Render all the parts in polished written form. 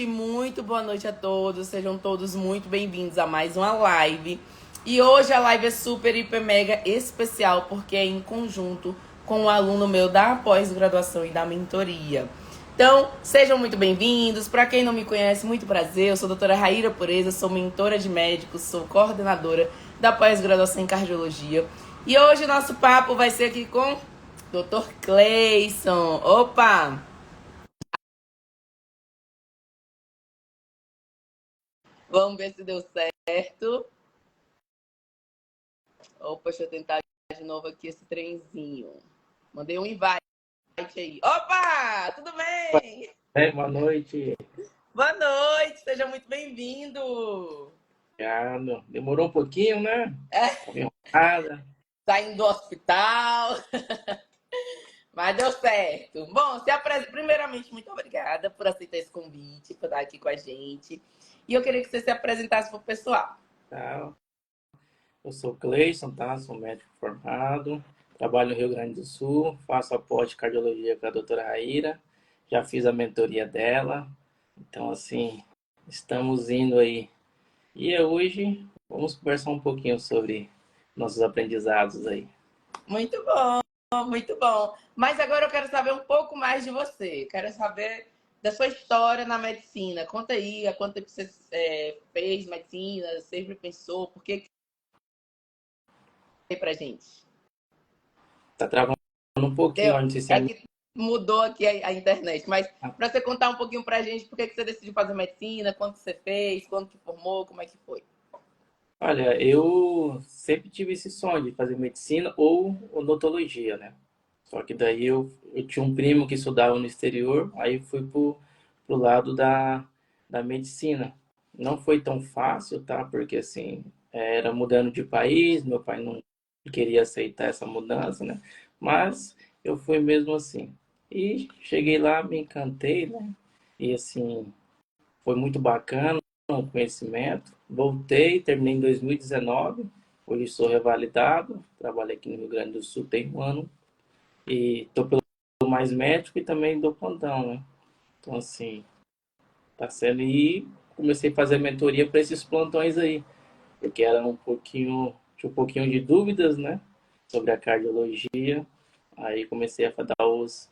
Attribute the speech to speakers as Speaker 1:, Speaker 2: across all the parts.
Speaker 1: muito boa noite a todos. Sejam todos muito bem-vindos a mais uma live. E hoje a live é super, hiper, mega especial porque é em conjunto com um aluno meu da pós-graduação e da mentoria. Então, sejam muito bem-vindos. Para quem não me conhece, muito prazer. Eu sou a doutora Raíra Pureza, sou mentora de médicos, sou coordenadora da pós-graduação em cardiologia. E hoje o nosso papo vai ser aqui com Dr. Cleison. Opa! Vamos ver se deu certo. Opa, deixa eu tentar de novo aqui esse trenzinho. Mandei um invite aí. Opa! Tudo bem?
Speaker 2: Boa noite.
Speaker 1: Boa noite, seja muito bem-vindo.
Speaker 2: Obrigado. Demorou um pouquinho, né?
Speaker 1: É,
Speaker 2: Tava enrolada.
Speaker 1: saindo do hospital, mas deu certo. Bom, primeiramente, muito obrigada por aceitar esse convite, por estar aqui com a gente. E eu queria que você se apresentasse para o pessoal.
Speaker 2: Tá? Eu sou o Cleison, tá? Sou médico formado. Trabalho no Rio Grande do Sul. Faço a pós de cardiologia com a doutora Raíra. Já fiz a mentoria dela. Então, assim, estamos indo aí. E hoje vamos conversar um pouquinho sobre nossos aprendizados aí.
Speaker 1: Muito bom, muito bom. Mas agora eu quero saber um pouco mais de você. Quero saber da sua história na medicina. Conta aí, há quanto tempo você fez medicina, sempre pensou, por que pra gente?
Speaker 2: Tá travando um pouquinho,
Speaker 1: Deu?
Speaker 2: não sei se
Speaker 1: É
Speaker 2: é...
Speaker 1: que mudou aqui a internet, mas para você contar um pouquinho pra gente, por que você decidiu fazer medicina, quanto você fez, quando que formou, como é que foi?
Speaker 2: Olha, eu sempre tive esse sonho de fazer medicina ou odontologia, né? Só que daí eu tinha um primo que estudava no exterior, aí fui pro lado da medicina. Não foi tão fácil, tá? Porque assim, era mudando de país, meu pai não queria aceitar essa mudança, né? Mas eu fui mesmo assim. E cheguei lá, me encantei, né? E assim, foi muito bacana o conhecimento. Voltei, terminei em 2019. Hoje sou revalidado. Trabalho aqui no Rio Grande do Sul tem um ano. E estou pelo mais médico e também dou plantão, né? Então, assim, tá sendo. E comecei a fazer mentoria para esses plantões aí. Porque era tinha um pouquinho de dúvidas, né? Sobre a cardiologia. Aí comecei a dar os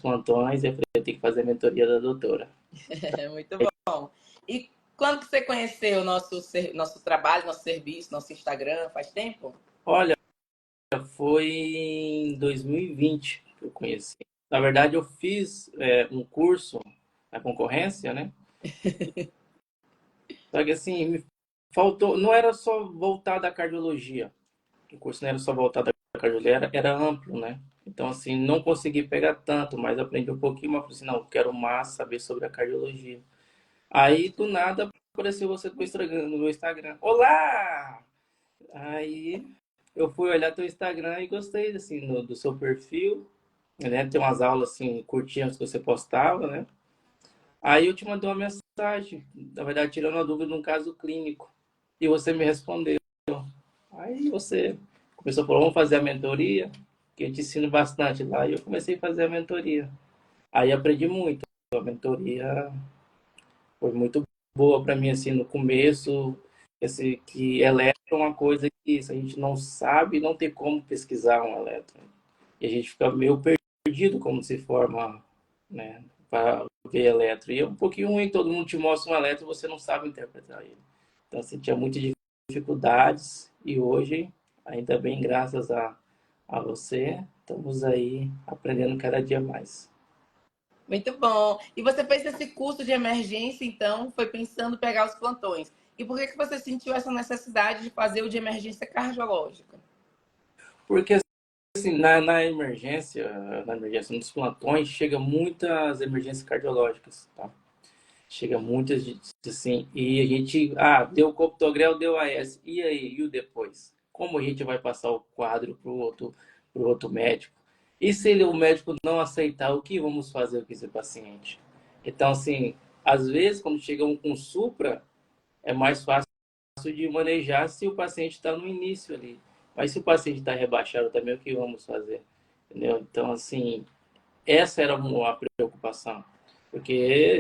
Speaker 2: plantões e eu falei, eu tenho que fazer a mentoria da doutora.
Speaker 1: Muito bom. E quando que você conheceu nosso trabalho, nosso serviço, nosso Instagram? Faz tempo?
Speaker 2: Olha, foi em 2020 que eu conheci. Na verdade, eu fiz um curso na concorrência, né? Só que assim, me faltou, não era só voltado à cardiologia. O curso não era só voltado à cardiologia, era amplo, né? Então, assim, não consegui pegar tanto, mas aprendi um pouquinho, mas falei assim, não, eu quero mais saber sobre a cardiologia. Aí, do nada, apareceu você no meu Instagram. Olá! Aí, eu fui olhar teu Instagram e gostei, assim, do seu perfil, né? Tem umas aulas, assim, curtinhas que você postava, né? Aí eu te mandei uma mensagem, na verdade, tirando a dúvida de um caso clínico. E você me respondeu. Aí você começou a falar, vamos fazer a mentoria, que eu te ensino bastante lá. E eu comecei a fazer a mentoria. Aí aprendi muito. A mentoria foi muito boa para mim, assim, no começo. Que eletro é uma coisa que se a gente não sabe, não tem como pesquisar um eletro. E a gente fica meio perdido como se forma, né, para ver eletro. E é um pouquinho ruim, todo mundo te mostra um eletro e você não sabe interpretar ele. Então, assim, tinha muitas dificuldades e hoje, ainda bem, graças a você, estamos aí aprendendo cada dia mais.
Speaker 1: Muito bom. E você fez esse curso de emergência, então, foi pensando em pegar os plantões. E por que você sentiu essa necessidade de fazer o de emergência cardiológica?
Speaker 2: Porque, assim, na emergência, nos plantões, chega muitas emergências cardiológicas, tá? Chega muitas, assim, e a gente, deu clopidogrel, deu AS, e aí, e o depois? Como a gente vai passar o quadro pro outro médico? E se o médico não aceitar, o que vamos fazer com esse paciente? Então, assim, às vezes, quando chega um com supra, é mais fácil de manejar se o paciente está no início ali. Mas se o paciente está rebaixado também, o que vamos fazer? Entendeu? Então, assim, essa era uma preocupação. Porque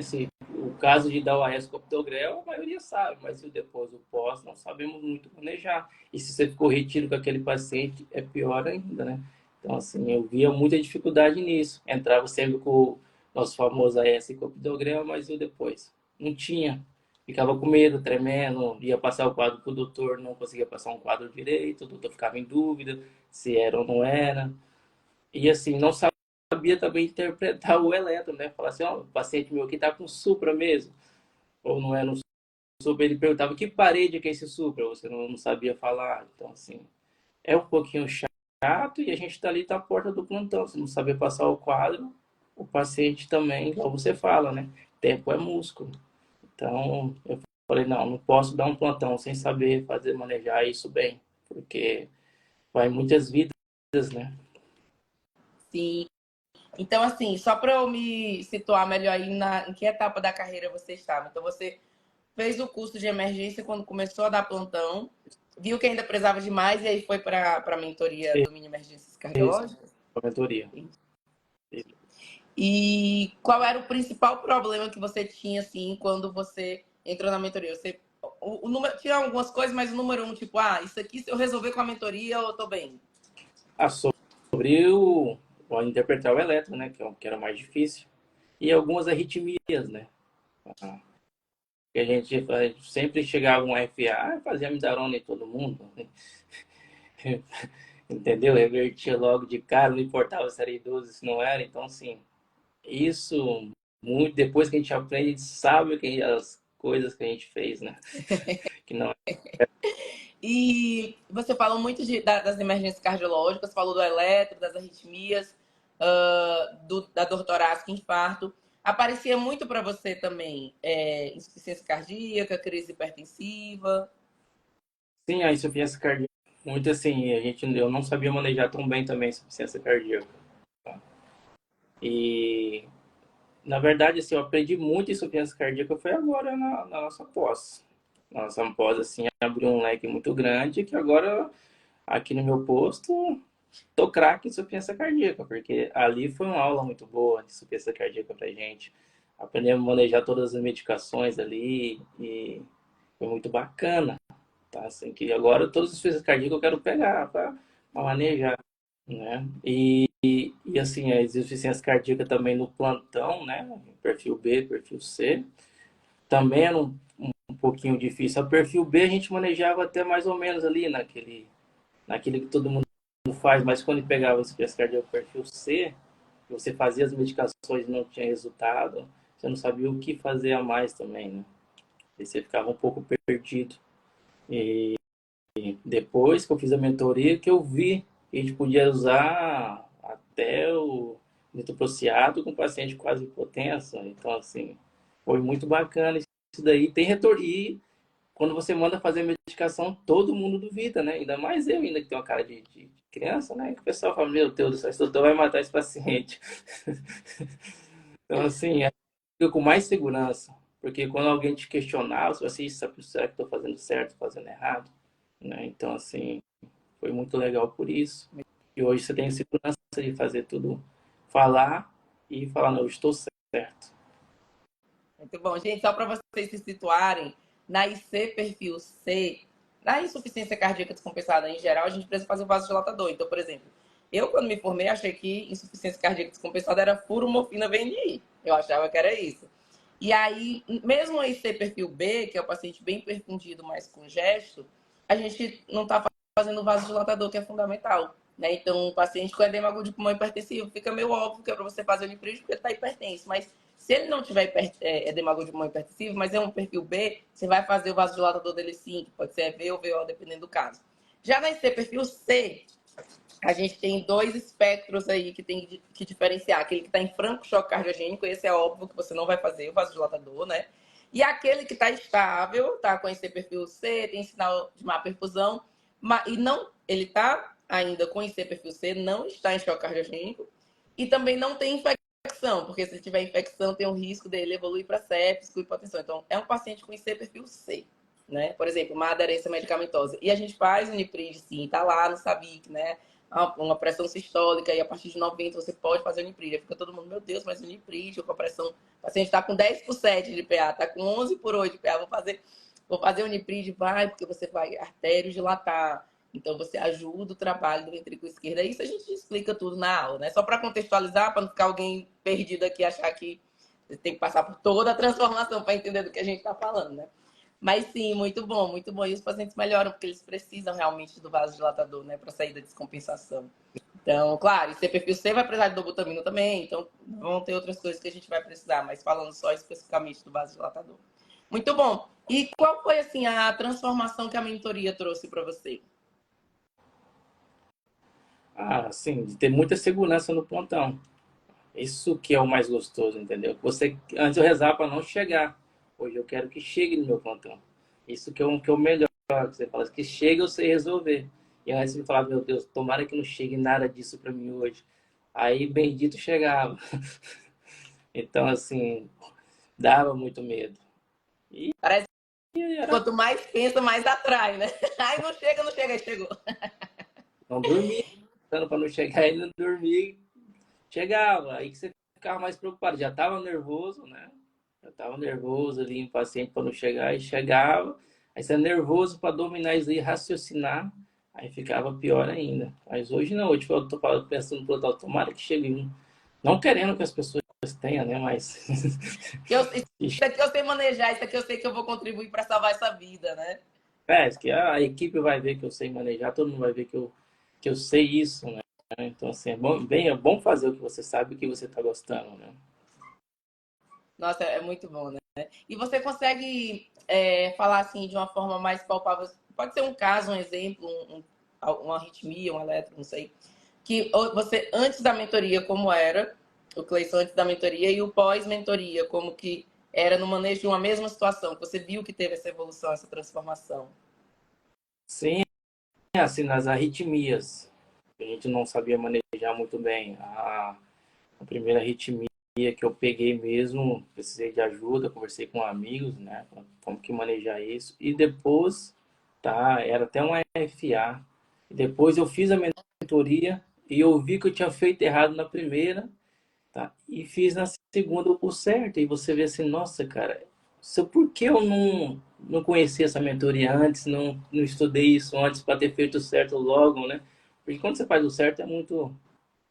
Speaker 2: o caso de dar o AS-Copidogrel, a maioria sabe, mas o depois, o pós, não sabemos muito manejar. E se você ficou retido com aquele paciente, é pior ainda, né? Então, assim, eu via muita dificuldade nisso. Entrava sempre com o nosso famoso AS-Copidogrel, mas e o depois? Não tinha. Ficava com medo, tremendo, ia passar o quadro para o doutor, não conseguia passar um quadro direito, o doutor ficava em dúvida se era ou não era. E assim, não sabia também interpretar o eletro, né? Falar assim, ó, o paciente meu aqui tá com supra mesmo, ou não é no supra. Ele perguntava que parede que é esse supra, você não sabia falar. Então, assim, é um pouquinho chato e a gente tá ali na porta do plantão. Se não saber passar o quadro, o paciente também, igual você fala, né? Tempo é músculo. Então, eu falei, não posso dar um plantão sem saber fazer, manejar isso bem, porque vai muitas vidas, né?
Speaker 1: Sim. Então, assim, só para eu me situar melhor aí em que etapa da carreira você estava. Então, você fez o curso de emergência quando começou a dar plantão, viu que ainda precisava de mais e aí foi para a mentoria do Mini Emergências
Speaker 2: Isso,
Speaker 1: Cardiológicas?
Speaker 2: a mentoria.
Speaker 1: E qual era o principal problema que você tinha, assim, quando você entrou na mentoria? O número, tinha algumas coisas, mas o número um, tipo, isso aqui se eu resolver com a mentoria, eu tô bem.
Speaker 2: Ah, sobre o interpretar o eletro, né? Que era mais difícil. E algumas arritmias, né? Ah, que a gente sempre chegava um FA, fazia amidalona em todo mundo, né? Entendeu? Revertia logo de cara, não importava se era idoso, se não era. Então, assim, isso, muito depois que a gente aprende, a gente sabe as coisas que a gente fez, né? Que não
Speaker 1: E você falou muito das emergências cardiológicas, falou do eletro, das arritmias, da dor torácica, infarto. Aparecia muito para você também insuficiência cardíaca, crise hipertensiva.
Speaker 2: sim, a insuficiência cardíaca, muito assim, eu não sabia manejar tão bem também a insuficiência cardíaca. Tá? E, na verdade, assim, eu aprendi muito insuficiência cardíaca foi agora na nossa pós. Nossa pós, assim, abriu um leque muito grande que agora, aqui no meu posto, tô craque em insuficiência cardíaca, porque ali foi uma aula muito boa de insuficiência cardíaca pra gente. Aprendemos a manejar todas as medicações ali e foi muito bacana. Tá? Assim, que agora todos os insuficiências cardíacas eu quero pegar para manejar, né? E assim, a insuficiência cardíaca também no plantão, né? Perfil B, perfil C, também era um pouquinho difícil. O perfil B a gente manejava até mais ou menos ali naquele que todo mundo faz, mas quando pegava a insuficiência cardíaca perfil C, você fazia as medicações e não tinha resultado, você não sabia o que fazer a mais também, né? E você ficava um pouco perdido. E depois que eu fiz a mentoria, que eu vi que a gente podia usar até o nitroprusiato com paciente quase hipotenso. Então, assim, foi muito bacana isso daí. Tem retorno. E quando você manda fazer a medicação, todo mundo duvida, né? Ainda mais eu, ainda que tenho uma cara de criança, né? Que o pessoal fala, meu Deus, esse doutor vai matar esse paciente. Então, assim, fica com mais segurança. Porque quando alguém te questionar, você vai assim, será que estou fazendo certo, fazendo errado? Né? Então, assim, foi muito legal por isso. E hoje você tem segurança de fazer tudo, falar e falar, não, eu estou certo.
Speaker 1: Muito bom. Gente, só para vocês se situarem, na IC perfil C, na insuficiência cardíaca descompensada em geral, a gente precisa fazer o vasodilatador. Então, por exemplo, eu quando me formei achei que insuficiência cardíaca descompensada era furomorfina VNI. Eu achava que era isso. E aí, mesmo a IC perfil B, que é o paciente bem perfundido, mas com gesto, a gente não está fazendo o vasodilatador, que é fundamental. Né? Então, o paciente com edema agudo de pulmão hipertensivo, fica meio óbvio que é para você fazer o liprígio porque ele está hipertenso. Mas se ele não tiver edema agudo de pulmão hipertensivo, mas é um perfil B, você vai fazer o vasodilatador dele sim, que pode ser EV ou VO, dependendo do caso. Já na IC perfil C, a gente tem dois espectros aí que tem que diferenciar. Aquele que está em franco choque cardiogênico, esse é óbvio que você não vai fazer o vasodilatador, né? E aquele que está estável, tá com esse perfil C, tem sinal de má perfusão, e não, ele está ainda com esse perfil C, não está em choque cardiogênico, e também não tem infecção, porque se ele tiver infecção, tem um risco dele evoluir para sepsis, hipotensão. Então, é um paciente com IC perfil C. Né? Por exemplo, uma aderência medicamentosa. E a gente faz o Niprid, sim, tá lá no SABIC, né? uma pressão sistólica e a partir de 90 você pode fazer Unipride. Aí fica todo mundo, meu Deus, mas Unipride, com a pressão, o paciente está com 10 por 7 de PA, está com 11 por 8 de PA, vou fazer Unipride, vai, porque você vai artério dilatar. Então você ajuda o trabalho do ventrículo esquerdo. Isso a gente explica tudo na aula, né? Só para contextualizar, para não ficar alguém perdido aqui e achar que você tem que passar por toda a transformação para entender do que a gente está falando, né? Mas sim, muito bom, muito bom. E os pacientes melhoram porque eles precisam realmente do vasodilatador, né, para sair da descompensação. Então, claro, e perfil C vai precisar de dobutamina também, então vão ter outras coisas que a gente vai precisar, mas falando só especificamente do vasodilatador. Muito bom. E qual foi, assim, a transformação que a mentoria trouxe para você?
Speaker 2: Ah, sim, de ter muita segurança no pontão. Isso que é o mais gostoso, entendeu? Você, antes eu rezava para não chegar. Hoje eu quero que chegue no meu pontão. Isso que é o melhor. Que você fala que chega eu sei resolver. E antes eu falava, meu Deus, tomara que não chegue nada disso para mim hoje. Aí bendito chegava. Então, assim, dava muito medo. E
Speaker 1: Parece que
Speaker 2: era,
Speaker 1: quanto mais pensa, mais atrai, né? Ai, não chega, não chega, aí chegou.
Speaker 2: não dormia, para não chegar e não dormir. Chegava, aí que você ficava mais preocupado. Já estava nervoso, né? Já estava nervoso ali, impaciente para não chegar, e chegava. Aí você é nervoso para dominar isso aí, raciocinar, aí ficava pior ainda. Mas hoje não, hoje eu tô pensando pro outro, tomara que chegue um. Não querendo que as pessoas tenham, né? Mas.
Speaker 1: Isso aqui eu sei manejar, isso aqui eu sei que eu vou contribuir para salvar essa vida, né?
Speaker 2: É, que a equipe vai ver que eu sei manejar, todo mundo vai ver que eu sei isso, né? Então, assim, é bom fazer o que você sabe e que você está gostando, né?
Speaker 1: Nossa, é muito bom, né? E você consegue falar assim de uma forma mais palpável? Pode ser um caso, um exemplo, uma arritmia, um eletro, não sei. Que você, antes da mentoria, como era, o Cleison antes da mentoria, e o pós-mentoria, como que era no manejo de uma mesma situação, que você viu que teve essa evolução, essa transformação.
Speaker 2: Sim, assim, nas arritmias, a gente não sabia manejar muito bem. A primeira arritmia que eu peguei mesmo, precisei de ajuda, conversei com amigos, né? Como que manejar isso. E depois, tá, era até um FA. E depois eu fiz a mentoria e eu vi que eu tinha feito errado na primeira, tá? E fiz na segunda o certo. E você vê assim, nossa, cara, por que eu não conheci essa mentoria antes, não estudei isso antes para ter feito o certo logo, né? Porque quando você faz o certo é muito.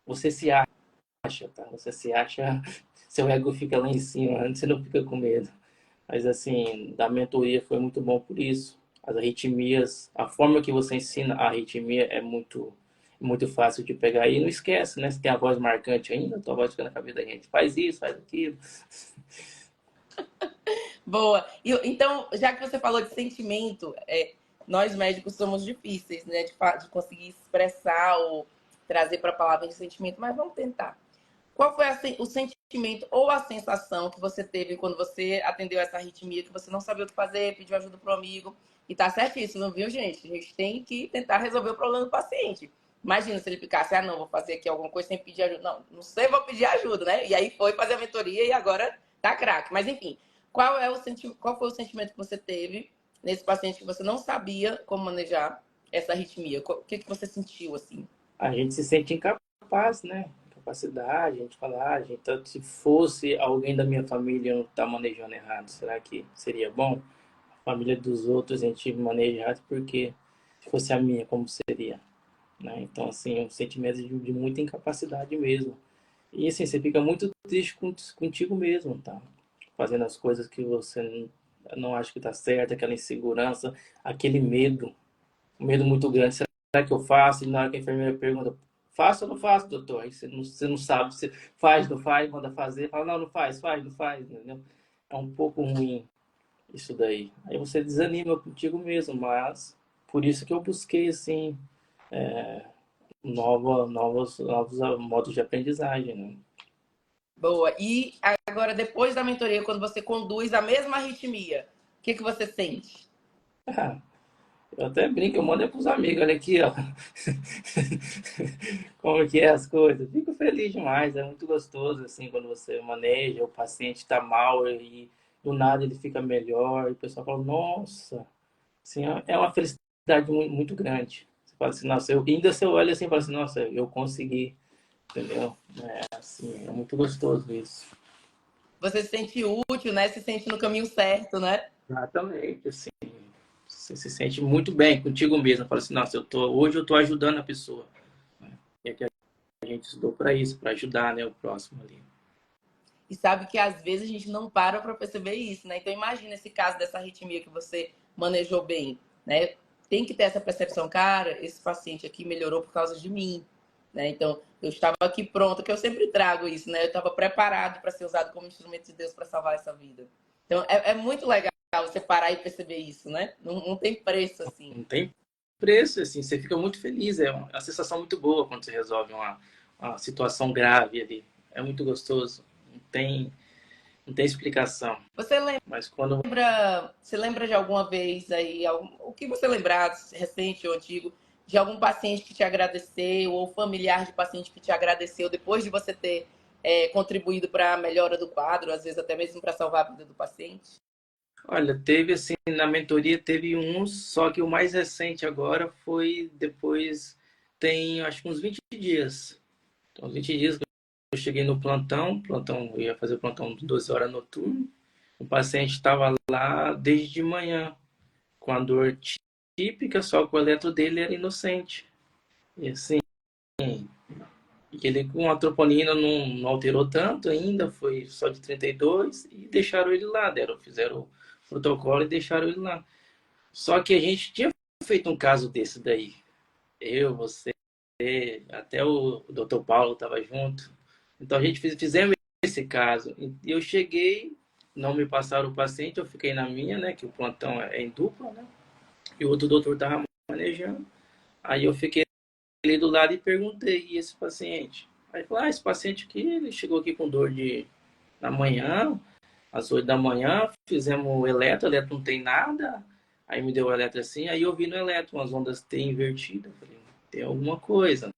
Speaker 2: Você se acha, tá? Você se acha, seu ego fica lá em cima, antes você não fica com medo. Mas assim, da mentoria foi muito bom por isso. As arritmias, a forma que você ensina a arritmia é muito fácil de pegar e não esquece, né? Se tem a voz marcante ainda, a tua voz fica na cabeça da gente. Faz isso, faz aquilo.
Speaker 1: Boa. Então, já que você falou de sentimento, nós médicos somos difíceis, né, de conseguir expressar ou trazer para a palavra de sentimento, mas vamos tentar. Qual foi o sentimento ou a sensação que você teve quando você atendeu essa arritmia, que você não sabia o que fazer, pediu ajuda para o amigo? E tá certíssimo, viu, gente? A gente tem que tentar resolver o problema do paciente. Imagina se ele ficasse, não, vou fazer aqui alguma coisa sem pedir ajuda. Não, não sei, vou pedir ajuda, né? E aí foi fazer a mentoria e agora tá craque. Mas enfim, qual foi o sentimento que você teve nesse paciente que você não sabia como manejar essa arritmia? O que você sentiu assim?
Speaker 2: A gente se sente incapaz, né? Capacidade, a gente fala, gente, então, se fosse alguém da minha família não tá manejando errado, será que seria bom? A família dos outros a gente maneja errado porque se fosse a minha, como seria? Né? Então, assim, um sentimento de muita incapacidade mesmo. E, assim, você fica muito triste contigo mesmo, tá? Fazendo as coisas que você não acha que tá certo, aquela insegurança, aquele medo, um medo muito grande. Será que eu faço? E na hora que a enfermeira pergunta, faço ou não faço, doutor? Aí você não sabe, você faz, não faz, manda fazer, fala, não, não faz, faz, não faz, entendeu? É um pouco ruim isso daí. Aí você desanima contigo mesmo, mas por isso que eu busquei, assim, novos modos de aprendizagem, né?
Speaker 1: Boa. E agora, depois da mentoria, quando você conduz a mesma arritmia, o que você sente?
Speaker 2: Ah, eu até brinco, eu mando é pros amigos, olha aqui, ó. Como que é as coisas. Fico feliz demais, é muito gostoso, assim, quando você maneja, o paciente está mal e do nada ele fica melhor, e o pessoal fala, nossa, assim, é uma felicidade muito grande. fala assim, nossa, ainda se eu olho assim, falo assim, nossa, eu consegui, entendeu? É assim, é muito gostoso isso.
Speaker 1: Você se sente útil, né? Se sente no caminho certo, né?
Speaker 2: Exatamente, assim, você se sente muito bem contigo mesmo. Fala assim, nossa, hoje eu tô ajudando a pessoa. É que a gente estudou para isso, para ajudar, né, o próximo ali.
Speaker 1: E sabe que às vezes a gente não para perceber isso, né? Então imagina esse caso dessa arritmia que você manejou bem, né? Tem que ter essa percepção, cara, esse paciente aqui melhorou por causa de mim, né? Então eu estava aqui pronta, que eu sempre trago isso, né? Eu estava preparado para ser usado como instrumento de Deus para salvar essa vida. Então é muito legal você parar e perceber isso, né? Não tem preço assim.
Speaker 2: Não tem preço, assim, você fica muito feliz, é uma sensação muito boa quando você resolve uma situação grave ali. É muito gostoso, não tem explicação.
Speaker 1: Você
Speaker 2: Mas quando
Speaker 1: você lembra de alguma vez aí, o que você lembrar, recente ou antigo, de algum paciente que te agradeceu, ou familiar de paciente que te agradeceu depois de você ter contribuído para a melhora do quadro, às vezes até mesmo para salvar a vida do paciente?
Speaker 2: Olha, teve assim, na mentoria teve um, só que o mais recente agora foi depois, tem acho que uns 20 dias. Então, 20 dias que eu cheguei no plantão, eu ia fazer o plantão de 12 horas noturno. O paciente estava lá desde de manhã, com a dor típica, só que o eletro dele era inocente. E assim, ele com a troponina não alterou tanto ainda, foi só de 32 e deixaram ele lá, fizeram o protocolo e deixaram ele lá. Só que a gente tinha feito um caso desse daí. Eu, você, até o Dr. Paulo estava junto. Então a gente fizemos esse caso. E eu cheguei, não me passaram o paciente, eu fiquei na minha, né? Que o plantão é em dupla, né? E o outro doutor estava manejando. Aí eu fiquei ali do lado e perguntei, e esse paciente? Aí ele falou, esse paciente aqui, ele chegou aqui com dor na manhã, às 8 da manhã, fizemos o eletro não tem nada. Aí me deu o eletro assim, aí eu vi no eletro umas ondas T invertidas. Falei, tem alguma coisa.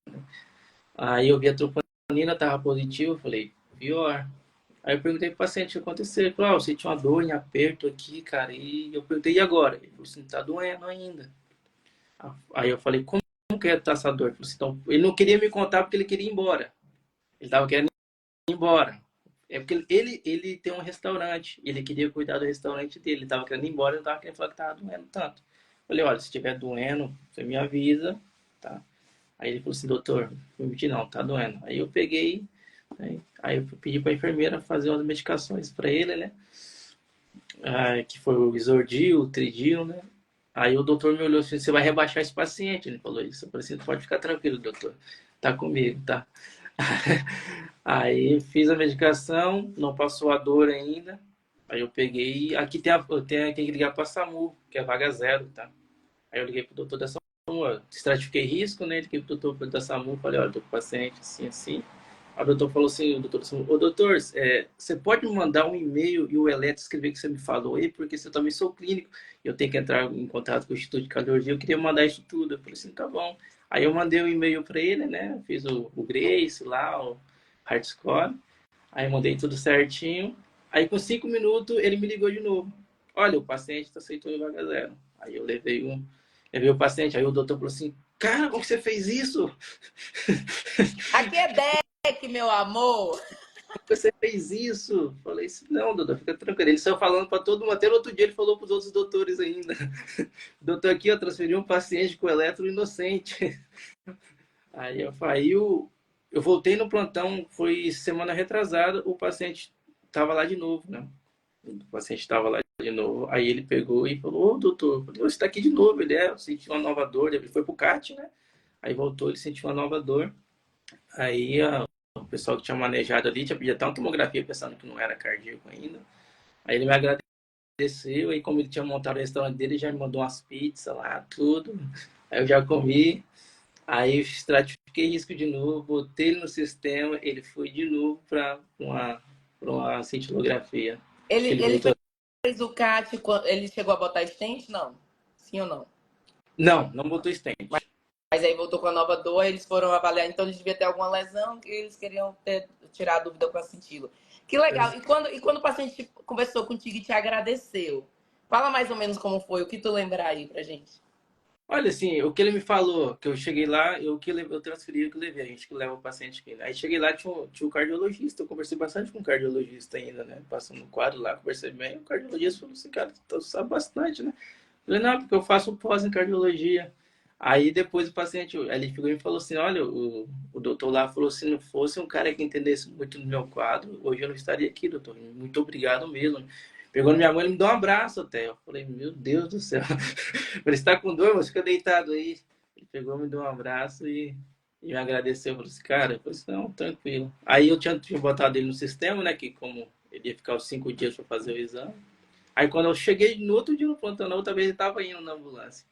Speaker 2: Aí eu vi a troponina, estava positiva, eu falei, pior. Aí eu perguntei pro paciente o que aconteceu. Ele falou, você tinha uma dor em aperto aqui, cara. E eu perguntei, e agora? Ele falou assim, tá doendo ainda. Aí eu falei, como que é essa dor? Ele falou assim, então, ele não queria me contar porque ele queria ir embora. Ele tava querendo ir embora. É porque ele tem um restaurante. Ele queria cuidar do restaurante dele. Ele tava querendo ir embora, ele não tava querendo falar que tava doendo tanto. Eu falei, olha, se estiver doendo, você me avisa, tá? Aí ele falou assim, doutor, não menti não, tá doendo. Aí eu peguei, né? Aí eu pedi pra enfermeira fazer umas medicações pra ele, né? Que foi o Isordil, o Tridil, né? Aí o doutor me olhou assim, você vai rebaixar esse paciente? Ele falou isso. Eu falei assim, pode ficar tranquilo, doutor. Tá comigo, tá? Aí fiz a medicação, não passou a dor ainda. Aí eu peguei. Aqui tem que ligar para a SAMU, que é vaga zero, tá? Aí eu liguei pro doutor da SAMU, estratifiquei risco, né? Liguei pro doutor da SAMU, falei, olha, tô com o paciente assim, assim. Aí o doutor falou assim, o doutor da SAMU, ô doutor, você pode me mandar um e-mail e o eletro escrever o que você me falou aí, porque eu também sou clínico, eu tenho que entrar em contato com o Instituto de Cardiologia, eu queria mandar isso tudo. Eu falei assim, tá bom. Aí eu mandei um e-mail para ele, né? Fiz o Grace lá, o Heartscore. Aí mandei tudo certinho. Aí com 5 minutos ele me ligou de novo. Olha, o paciente está aceitou em vaga zero. Aí eu levei o paciente. Aí o doutor falou assim, cara, como que você fez isso?
Speaker 1: Aqui é deck, meu amor.
Speaker 2: Como que você fez isso? Falei assim, não, doutor, fica tranquilo. Ele saiu falando para todo mundo. Até no outro dia ele falou para os outros doutores ainda. Doutor aqui, eu transferi um paciente com eletro inocente. Eu voltei no plantão, foi semana retrasada, o paciente estava lá de novo, né? O paciente estava lá de novo, aí ele pegou e falou, ô doutor, você está aqui de novo, eu senti uma nova dor, ele foi pro CAT, né? Aí voltou, ele sentiu uma nova dor, aí o pessoal que tinha manejado ali tinha pedido até uma tomografia pensando que não era cardíaco ainda, aí ele me agradeceu, aí como ele tinha montado o restaurante dele, já me mandou umas pizzas lá, tudo, aí eu já comi. Aí eu estratifiquei risco de novo, botei ele no sistema, ele foi de novo para uma cintilografia.
Speaker 1: Ele,
Speaker 2: Que ele
Speaker 1: ele
Speaker 2: voltou.
Speaker 1: fez o CAT, ele chegou a botar stent? Não. Sim ou não?
Speaker 2: Não, não botou
Speaker 1: Mas,
Speaker 2: stent.
Speaker 1: mas aí voltou com a nova dor, eles foram avaliar, então eles deviam ter alguma lesão que eles queriam tirar a dúvida com a cintila. Que legal. E quando o paciente conversou contigo e te agradeceu? Fala mais ou menos como foi, o que tu lembrar aí pra gente.
Speaker 2: Olha, assim, o que ele me falou, que eu cheguei lá, eu transferi o que levei, a gente que leva o paciente aqui, né? Aí cheguei lá, tinha um cardiologista, eu conversei bastante com o cardiologista ainda, né? Passando no quadro lá, conversei bem, o cardiologista falou assim, cara, tu sabe bastante, né? Eu falei, não, porque eu faço um pós em cardiologia. Aí depois o paciente, aí ele chegou e me falou assim, olha, o doutor lá falou, se não fosse um cara que entendesse muito do meu quadro, hoje eu não estaria aqui, doutor. Muito obrigado mesmo. Pegou na minha mão e me deu um abraço até. Eu falei, meu Deus do céu. Ele está com dor, mas fica deitado aí. Ele pegou, me deu um abraço e me agradeceu. Eu falei assim, cara, eu falei assim, não, tranquilo. Aí eu tinha botado ele no sistema, né, que como ele ia ficar os 5 dias para fazer o exame. Aí quando eu cheguei no outro dia no plantão, na outra vez ele estava indo na ambulância.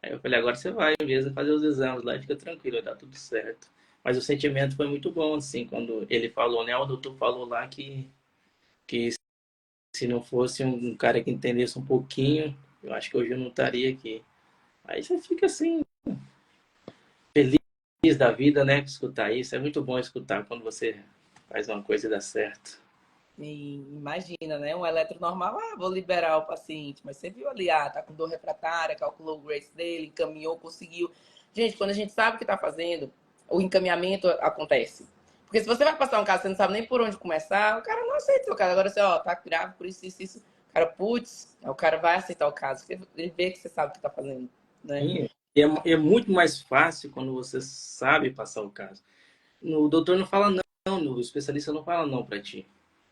Speaker 2: Aí eu falei, agora você vai mesmo fazer os exames lá e fica tranquilo, vai dar tudo certo. Mas o sentimento foi muito bom, assim, quando ele falou, né? O doutor falou lá que se não fosse um cara que entendesse um pouquinho, eu acho que hoje eu não estaria aqui. Aí você fica assim, feliz da vida, né? Escutar isso. É muito bom escutar quando você faz uma coisa e dá certo.
Speaker 1: E imagina, né? Um eletro normal, vou liberar o paciente, mas você viu ali, tá com dor refratária, calculou o Grace dele, encaminhou, conseguiu. Gente, quando a gente sabe o que tá fazendo, o encaminhamento acontece. Porque se você vai passar um caso, você não sabe nem por onde começar, o cara não aceita o caso. Agora você, tá grave por isso, isso, isso. O cara, putz, o cara vai aceitar o caso, porque ele vê que você sabe o que tá fazendo, né?
Speaker 2: Sim, é muito mais fácil quando você sabe passar o caso. O doutor não fala não, o especialista não fala não para ti.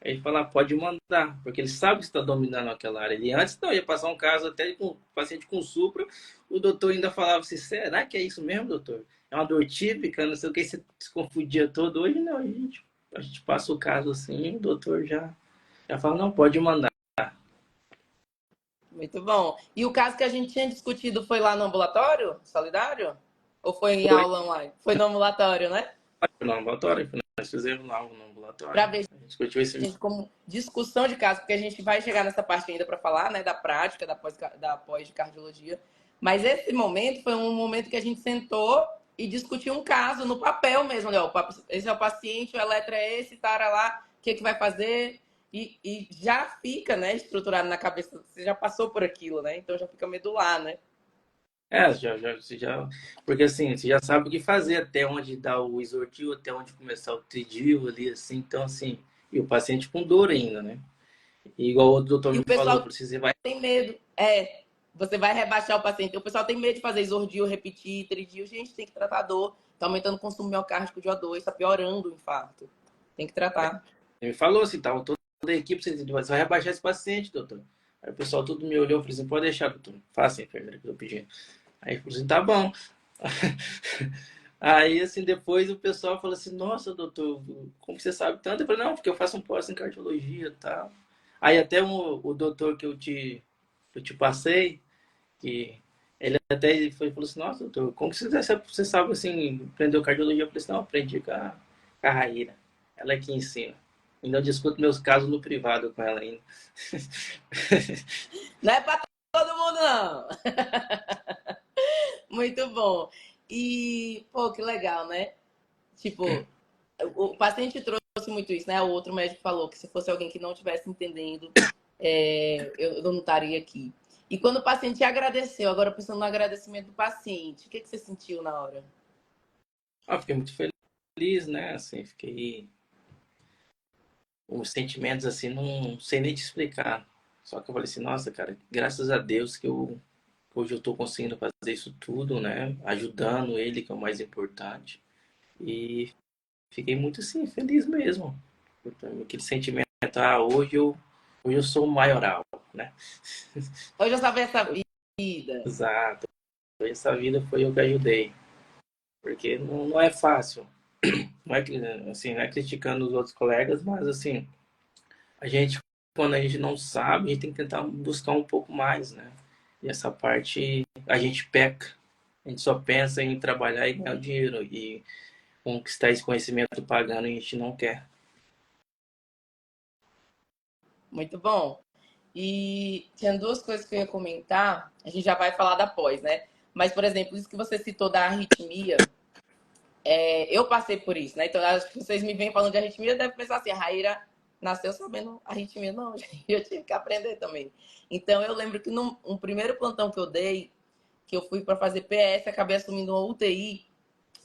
Speaker 2: Aí ele fala, pode mandar, porque ele sabe que está dominando aquela área. Ele antes não ia passar um caso até com paciente com supra, o doutor ainda falava assim, será que é isso mesmo, doutor? É uma dor típica, não sei o que, você se confundia todo. Hoje não, a gente passa o caso assim, o doutor já fala, não, pode mandar.
Speaker 1: Muito bom. E o caso que a gente tinha discutido foi lá no ambulatório solidário? Ou foi em
Speaker 2: Foi
Speaker 1: aula online? Foi no ambulatório, né?
Speaker 2: no ambulatório, nós fizemos lá no
Speaker 1: Para
Speaker 2: ambulatório.
Speaker 1: ver,
Speaker 2: A gente discutiu esse.
Speaker 1: gente, como discussão de caso, porque a gente vai chegar nessa parte ainda para falar, né, da prática, da pós de cardiologia. Mas esse momento foi um momento que a gente sentou e discutiu um caso no papel mesmo, né? Esse é o paciente, o eletro é esse, tará lá, o que vai fazer? E já fica, né, estruturado na cabeça, você já passou por aquilo, né? Então já fica medular, né?
Speaker 2: Você já, porque assim, você já sabe o que fazer, até onde dar o exordio, até onde começar o tridio ali, assim, então assim, e o paciente com dor ainda, né? E igual o outro doutor
Speaker 1: E
Speaker 2: me
Speaker 1: o
Speaker 2: falou,
Speaker 1: pessoal
Speaker 2: você vai.
Speaker 1: tem medo. Você vai rebaixar o paciente. O pessoal tem medo de fazer exordio, repetir, tridio. Gente, tem que tratar a dor. Tá aumentando o consumo miocárdico de O2, tá piorando o infarto. Tem que tratar.
Speaker 2: Ele me falou assim, tava toda a equipe, você vai rebaixar esse paciente, doutor. Aí o pessoal tudo me olhou e falou assim, pode deixar, doutor, faça, enfermeira, que eu tô pedindo. Aí ele falou assim, tá bom. Aí, assim, depois o pessoal falou assim, nossa, doutor, como você sabe tanto? Eu falei, não, porque eu faço um pós em cardiologia e tal. Aí até o doutor que eu te passei, que ele até falou assim, nossa, doutor, como que você sabe, assim, aprendeu cardiologia? Eu falei assim, não, aprendi com a Raíra. Ela é que ensina. Ainda eu discuto meus casos no privado com ela ainda.
Speaker 1: Não é pra todo mundo, não. Muito bom. E, pô, que legal, né? Tipo, o paciente trouxe muito isso, né? O outro médico falou que se fosse alguém que não estivesse entendendo, eu não estaria aqui. E quando o paciente agradeceu, agora pensando no agradecimento do paciente, o que você sentiu na hora?
Speaker 2: Fiquei muito feliz, né? Assim, fiquei os sentimentos assim, não sei nem te explicar. Só que eu falei assim, nossa, cara, graças a Deus que hoje eu estou conseguindo fazer isso tudo, né? Ajudando ele, que é o mais importante. E fiquei muito assim, feliz mesmo. Aquele sentimento, hoje eu sou o maioral, né?
Speaker 1: Hoje eu salvei essa vida.
Speaker 2: Exato. Essa vida foi eu que ajudei. Porque não é fácil. Não é, assim, não é criticando os outros colegas, mas assim, a gente, quando a gente não sabe, a gente tem que tentar buscar um pouco mais, né? E essa parte a gente peca. A gente só pensa em trabalhar e ganhar dinheiro. E conquistar esse conhecimento pagando a gente não quer.
Speaker 1: Muito bom. E tinha duas coisas que eu ia comentar. A gente já vai falar da pós, né? Mas, por exemplo, isso que você citou da arritmia, eu passei por isso, né? Então, acho que vocês me vêm falando de arritmia, deve pensar assim, a Raíra nasceu sabendo arritmia. Não, gente, eu tive que aprender também. Então, eu lembro que num primeiro plantão que eu dei, que eu fui para fazer PS, acabei assumindo uma UTI.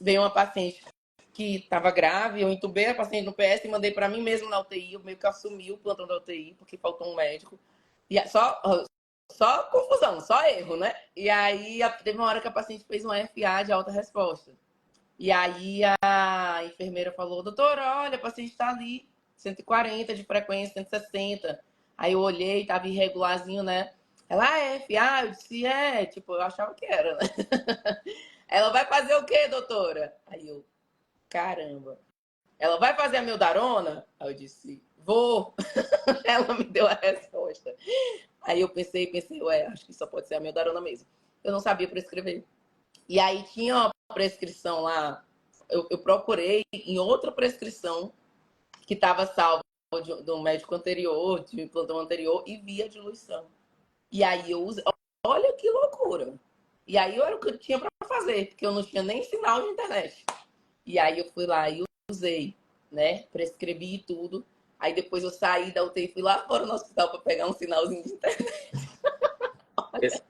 Speaker 1: Veio uma paciente que estava grave, eu entubei a paciente no PS e mandei para mim mesmo na UTI. Eu meio que assumi o plantão da UTI, porque faltou um médico. E só confusão, só erro, né? E aí teve uma hora que a paciente fez um FA de alta resposta. E aí a enfermeira falou, doutora, olha, a paciente está ali, 140 de frequência, 160. Aí eu olhei, tava irregularzinho, né? Ela, FA, eu disse, tipo, eu achava que era, né? Ela vai fazer o quê, doutora? Aí eu, caramba. Ela vai fazer a Mildarona? Aí eu disse, vou. Ela me deu a resposta. Aí eu pensei, ué, acho que só pode ser a Mildarona mesmo. Eu não sabia prescrever. E aí tinha uma prescrição lá, eu procurei em outra prescrição que estava salva do médico anterior, de plantão anterior, e vi a diluição. E aí eu usei, olha que loucura. E aí eu era o que eu tinha para fazer, porque eu não tinha nem sinal de internet. E aí eu fui lá e usei, né? Prescrevi tudo. Aí depois eu saí da UTI e fui lá fora no hospital para pegar um sinalzinho de internet.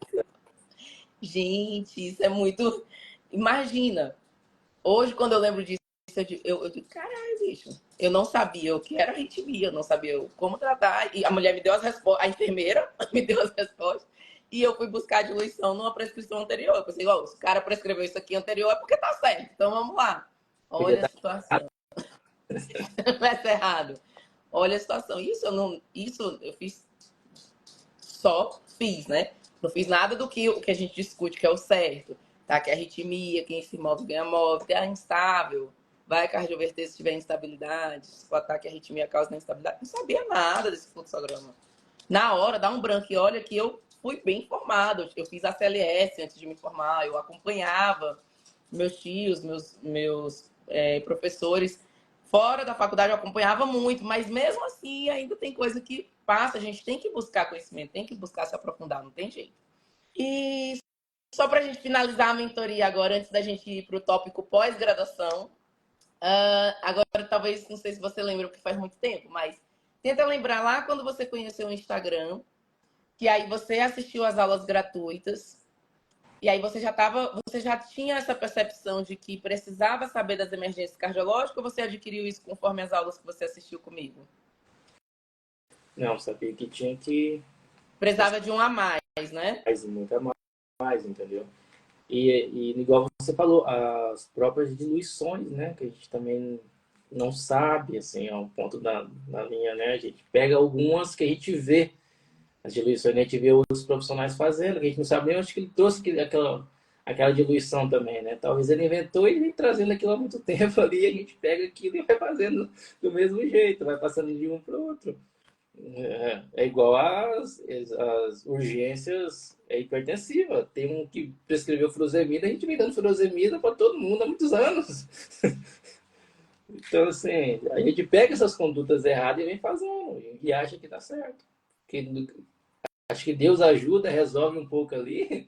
Speaker 1: Gente, isso é muito. Imagina. Hoje, quando eu lembro disso, eu digo, caralho, bicho. Eu não sabia o que era arritmia, eu não sabia como tratar. E a mulher me deu as respostas, a enfermeira me deu as respostas. E eu fui buscar a diluição numa prescrição anterior. Eu pensei, se o cara prescreveu isso aqui anterior é porque tá certo. Então vamos lá. Olha a situação. Vai ser errado. Olha a situação. Isso eu fiz, só fiz, né? Não fiz nada do que o que a gente discute, que é o certo. Tá? Que é arritmia, quem se move ganha móvel, que é instável. Vai cardioverter se tiver instabilidade. Se o ataque à arritmia causa instabilidade. Não sabia nada desse fluxograma. Na hora, dá um branco e olha que eu fui bem informado. Eu fiz a CLS antes de me formar, eu acompanhava meus tios, meus professores. Fora da faculdade eu acompanhava muito, mas mesmo assim ainda tem coisa que passa, a gente tem que buscar conhecimento, tem que buscar se aprofundar, não tem jeito. E só para a gente finalizar a mentoria agora, antes da gente ir para o tópico pós-graduação, agora talvez, não sei se você lembra, porque faz muito tempo, mas tenta lembrar lá quando você conheceu o Instagram, que aí você assistiu às aulas gratuitas, e aí você já tinha essa percepção de que precisava saber das emergências cardiológicas ou você adquiriu isso conforme as aulas que você assistiu comigo?
Speaker 2: Não, sabia que tinha que
Speaker 1: Precisava de um a mais, né?
Speaker 2: fazer muito a mais, entendeu? E igual você falou, as próprias diluições, né? Que a gente também não sabe, assim, ao ponto da linha, né? A gente pega algumas que a gente vê, as diluições, a gente vê outros profissionais fazendo, que a gente não sabe nem onde que ele trouxe aquela diluição também, né? Talvez ele inventou e vem trazendo aquilo há muito tempo ali, a gente pega aquilo e vai fazendo do mesmo jeito, vai passando de um para o outro. É igual as urgências hipertensivas. Tem um que prescreveu furosemida, a gente vem dando furosemida para todo mundo há muitos anos. Então, assim, a gente pega essas condutas erradas e vem fazendo, e acha que tá certo. Acho que Deus ajuda, resolve um pouco ali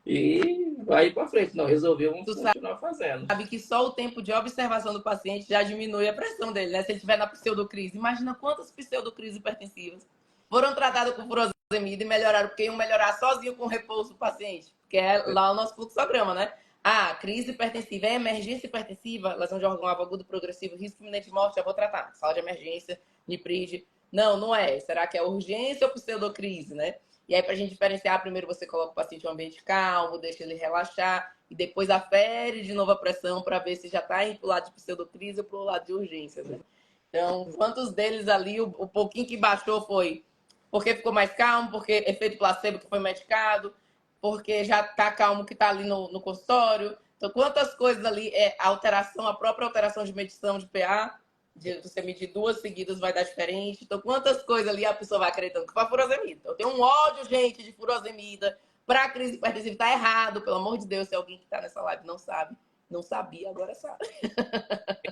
Speaker 2: e vai para frente. Não, resolveu, vamos continuar fazendo.
Speaker 1: Sabe que só o tempo de observação do paciente já diminui a pressão dele, né? Se ele estiver na pseudocrise. Imagina quantas pseudocrises hipertensivas foram tratadas com furosemida e melhoraram, porque iam melhorar sozinho com o repouso do paciente. Que é lá o nosso fluxograma, né? Ah, crise hipertensiva é emergência hipertensiva, lesão de órgão agudo progressivo, risco iminente de morte, já vou tratar. Sala de emergência, NIPRID. Não, não é. Será que é urgência ou pseudocrise, né? E aí, para a gente diferenciar, primeiro você coloca o paciente em um ambiente calmo, deixa ele relaxar, e depois afere de novo a pressão para ver se já está indo para o lado de pseudocrise ou para o lado de urgência, né? Então, quantos deles ali, o pouquinho que baixou foi porque ficou mais calmo, porque efeito placebo que foi medicado, porque já está calmo que está ali no consultório. Então, quantas coisas ali é alteração, a própria alteração de medição de PA, de você medir duas seguidas vai dar diferente. Então, quantas coisas ali a pessoa vai acreditando que foi a furosemida. Eu tenho um ódio, gente, de furosemida para crise hipertensiva. Tá errado, pelo amor de Deus, se alguém que está nessa live não sabe. Não sabia, agora sabe.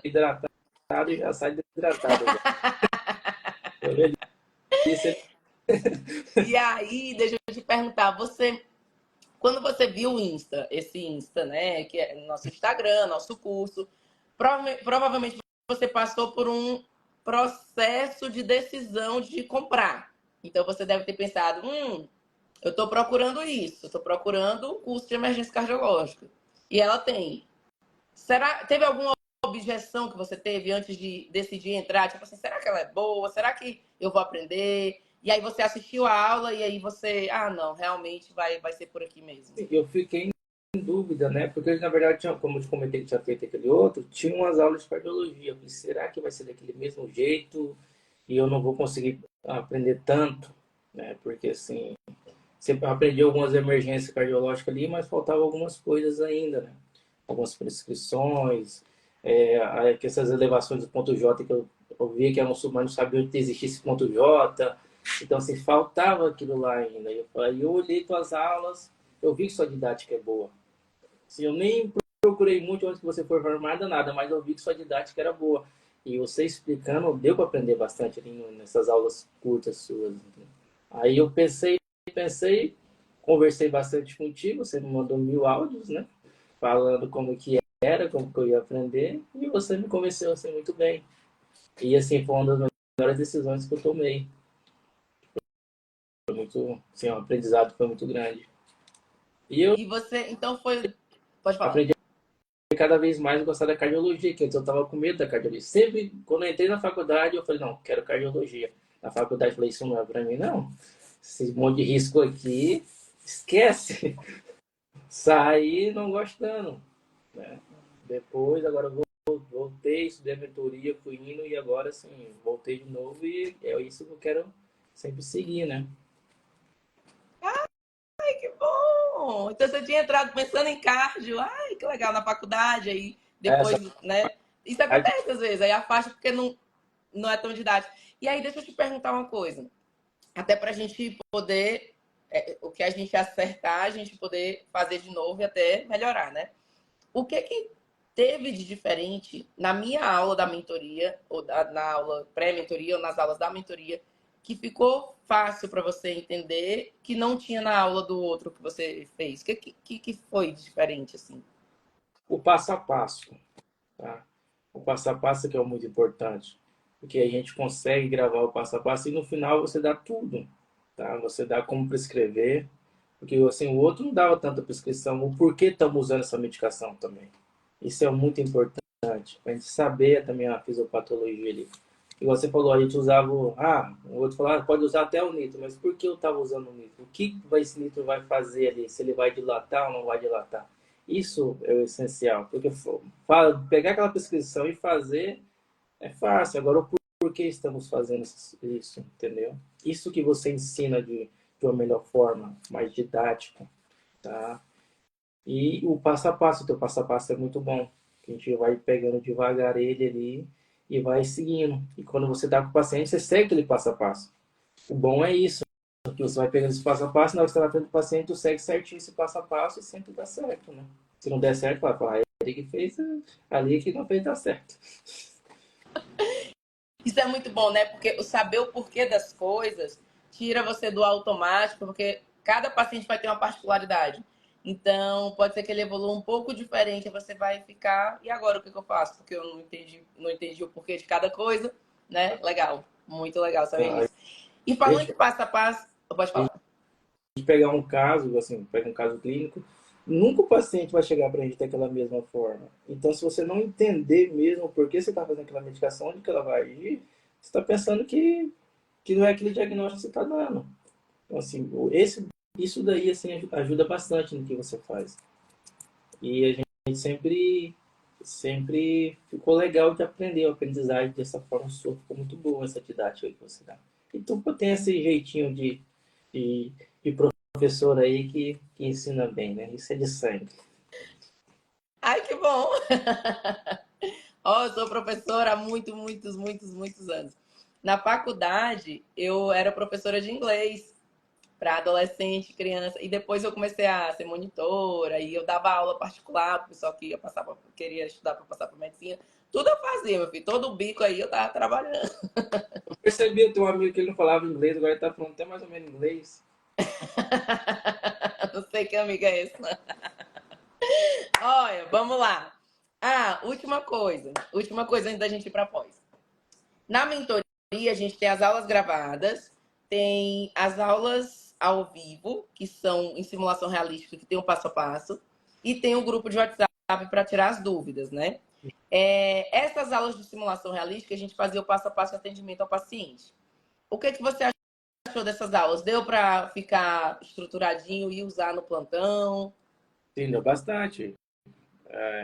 Speaker 2: Hidratado e já sai desidratado.
Speaker 1: E aí, deixa eu te perguntar, quando você viu o Insta, esse Insta, né, que é nosso Instagram, nosso curso, provavelmente você passou por um processo de decisão de comprar. Então você deve ter pensado, Eu tô procurando isso. Eu tô procurando o curso de emergência cardiológica. E ela tem. Será, teve alguma objeção que você teve antes de decidir entrar? Tipo assim, será que ela é boa? Será que eu vou aprender? E aí você assistiu a aula e aí você, ah, não, realmente vai ser por aqui mesmo.
Speaker 2: Eu fiquei em dúvida, né? Porque na verdade, como eu te comentei que tinha feito aquele outro, tinha umas aulas de cardiologia. Eu falei, será que vai ser daquele mesmo jeito e eu não vou conseguir aprender tanto, né? Porque assim, sempre aprendi algumas emergências cardiológicas ali, mas faltava algumas coisas ainda, né? Algumas prescrições, que essas elevações do ponto J que eu via que era um sub, mas não sabia onde existia esse ponto J. Então, assim, faltava aquilo lá ainda. Aí eu olhei tuas aulas, eu vi que sua didática é boa. Assim, eu nem procurei muito antes que você for formada, nada, mas eu vi que sua didática era boa. E você explicando, deu para aprender bastante ali nessas aulas curtas suas. Entendeu? Aí eu pensei, conversei bastante contigo, você me mandou 1000 áudios, né? Falando como que era, como que eu ia aprender, e você me convenceu assim muito bem. E assim, foi uma das melhores decisões que eu tomei. Foi muito, assim, o aprendizado foi muito grande. E eu
Speaker 1: E você, então foi. Pode falar.
Speaker 2: aprendi cada vez mais a gostar da cardiologia, que antes eu estava com medo da cardiologia. Sempre, quando eu entrei na faculdade, eu falei, não, quero cardiologia. Na faculdade eu falei, isso não é para mim, não. Esse monte de risco aqui, esquece. Saí não gostando, né? Depois, agora eu voltei, estudei a mentoria, fui indo e agora, assim, voltei de novo e é isso que eu quero sempre seguir, né?
Speaker 1: Ai, que bom! Então você tinha entrado pensando em cardio. Ai, que legal, na faculdade, aí
Speaker 2: Essa
Speaker 1: depois, né? Isso acontece às vezes, aí afasta porque não é tão didático. E aí, deixa eu te perguntar uma coisa. Até para a gente poder, o que a gente acertar, a gente poder fazer de novo e até melhorar, né? O que que teve de diferente na minha aula da mentoria, ou na aula pré-mentoria, ou nas aulas da mentoria, que ficou fácil para você entender que não tinha na aula do outro que você fez? O que foi de diferente, assim?
Speaker 2: o passo a passo, tá? O passo a passo que é muito importante, porque a gente consegue gravar o passo a passo e no final você dá tudo, tá? Você dá como prescrever, porque assim, o outro não dava tanta prescrição, o porquê estamos usando essa medicação também. Isso é muito importante, para a gente saber também a fisiopatologia ali. E você falou, a gente usava, o outro falou, pode usar até o nitro, mas por que eu estava usando o nitro? O que esse nitro vai fazer ali? Se ele vai dilatar ou não vai dilatar? Isso é o essencial, porque pegar aquela prescrição e fazer é fácil. Agora, o porquê estamos fazendo isso, entendeu? Isso que você ensina de uma melhor forma, mais didática, tá? E o passo a passo, o teu passo a passo é muito bom. A gente vai pegando devagar ele ali e vai seguindo. E quando você dá com o paciente, você segue aquele passo a passo. O bom é isso, que você vai pegando esse passo a passo, na hora que você está na frente do paciente, tu segue certinho esse passo a passo e sempre dá certo, né? Se não der certo, vai falar, ele que fez, ali que não fez dar certo.
Speaker 1: Isso é muito bom, né? Porque o saber o porquê das coisas tira você do automático, porque cada paciente vai ter uma particularidade. Então, pode ser que ele evolua um pouco diferente, você vai ficar, e agora o que eu faço? Porque eu não entendi o porquê de cada coisa, né? Legal, muito legal saber
Speaker 2: Tá?
Speaker 1: disso. E falando de passo a passo, pode falar.
Speaker 2: De pegar um caso, assim, pega um caso clínico, nunca o paciente vai chegar para a gente daquela mesma forma. Então, se você não entender mesmo por que você está fazendo aquela medicação, onde que ela vai agir, você está pensando que não é aquele diagnóstico que você está dando. Então, assim, isso daí assim, ajuda bastante no que você faz. E a gente sempre ficou legal de aprender a aprendizagem dessa forma sua. Ficou muito boa essa didática aí que você dá. Então, tem esse jeitinho de professor aí que ensina bem, né? Isso é de sangue.
Speaker 1: Ai, que bom! Ó, eu sou professora há muitos anos. Na faculdade, eu era professora de inglês para adolescente, criança, e depois eu comecei a ser monitora, e eu dava aula particular para o pessoal que queria estudar para passar para medicina. Tudo eu fazia, meu filho, todo o bico aí eu tava trabalhando.
Speaker 2: Eu percebi, eu tenho um amigo que ele não falava inglês, agora ele tá falando até mais ou menos inglês.
Speaker 1: Não sei que amiga é esse, não. Olha, vamos lá. Ah, última coisa antes da gente ir para pós. Na mentoria, a gente tem as aulas gravadas, tem as aulas ao vivo, que são em simulação realística, que tem o passo a passo, e tem o grupo de WhatsApp para tirar as dúvidas, né? Essas aulas de simulação realística, a gente fazia o passo a passo de atendimento ao paciente. O que, que você achou dessas aulas? Deu para ficar estruturadinho e usar no plantão?
Speaker 2: Sim, deu bastante.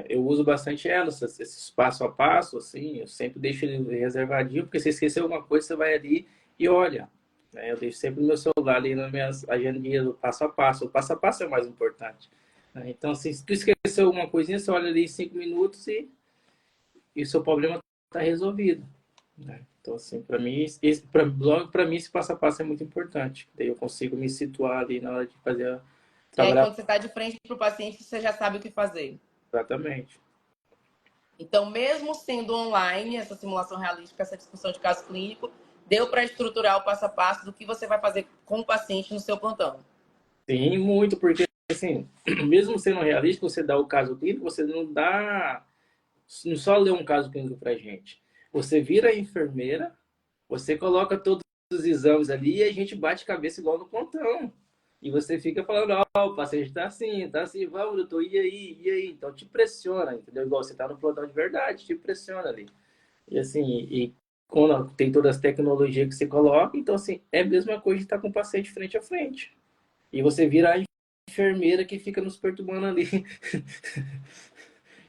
Speaker 2: Eu uso bastante elas, esses passo a passo, assim, eu sempre deixo ele reservadinho, porque se esquecer alguma coisa, você vai ali e olha. Né? Eu deixo sempre no meu celular ali nas minhas agendinhas do passo a passo. O passo a passo é o mais importante. Né? Então, assim, se tu esquecer alguma coisinha, você olha ali em 5 minutos e o seu problema está resolvido. Né? Então, assim, para mim, logo para mim, esse passo a passo é muito importante. Daí eu consigo me situar ali na hora de fazer,
Speaker 1: E aí,
Speaker 2: trabalhar
Speaker 1: quando você está de frente para o paciente, você já sabe o que fazer.
Speaker 2: exatamente.
Speaker 1: Então, mesmo sendo online, essa simulação realística, essa discussão de caso clínico, deu para estruturar o passo a passo do que você vai fazer com o paciente no seu plantão.
Speaker 2: Sim, muito, porque assim, mesmo sendo realista, você dá o caso clínico, você não só lê um caso clínico pra gente. Você vira a enfermeira, você coloca todos os exames ali e a gente bate cabeça igual no plantão. E você fica falando, ó, o paciente tá assim, vamos, doutor, e aí, e aí? Então te pressiona, entendeu? Igual você tá no plantão de verdade, te pressiona ali. E assim, e quando tem todas as tecnologias que você coloca, então assim, é a mesma coisa de estar com o paciente frente a frente. E você vira a enfermeira que fica nos perturbando ali.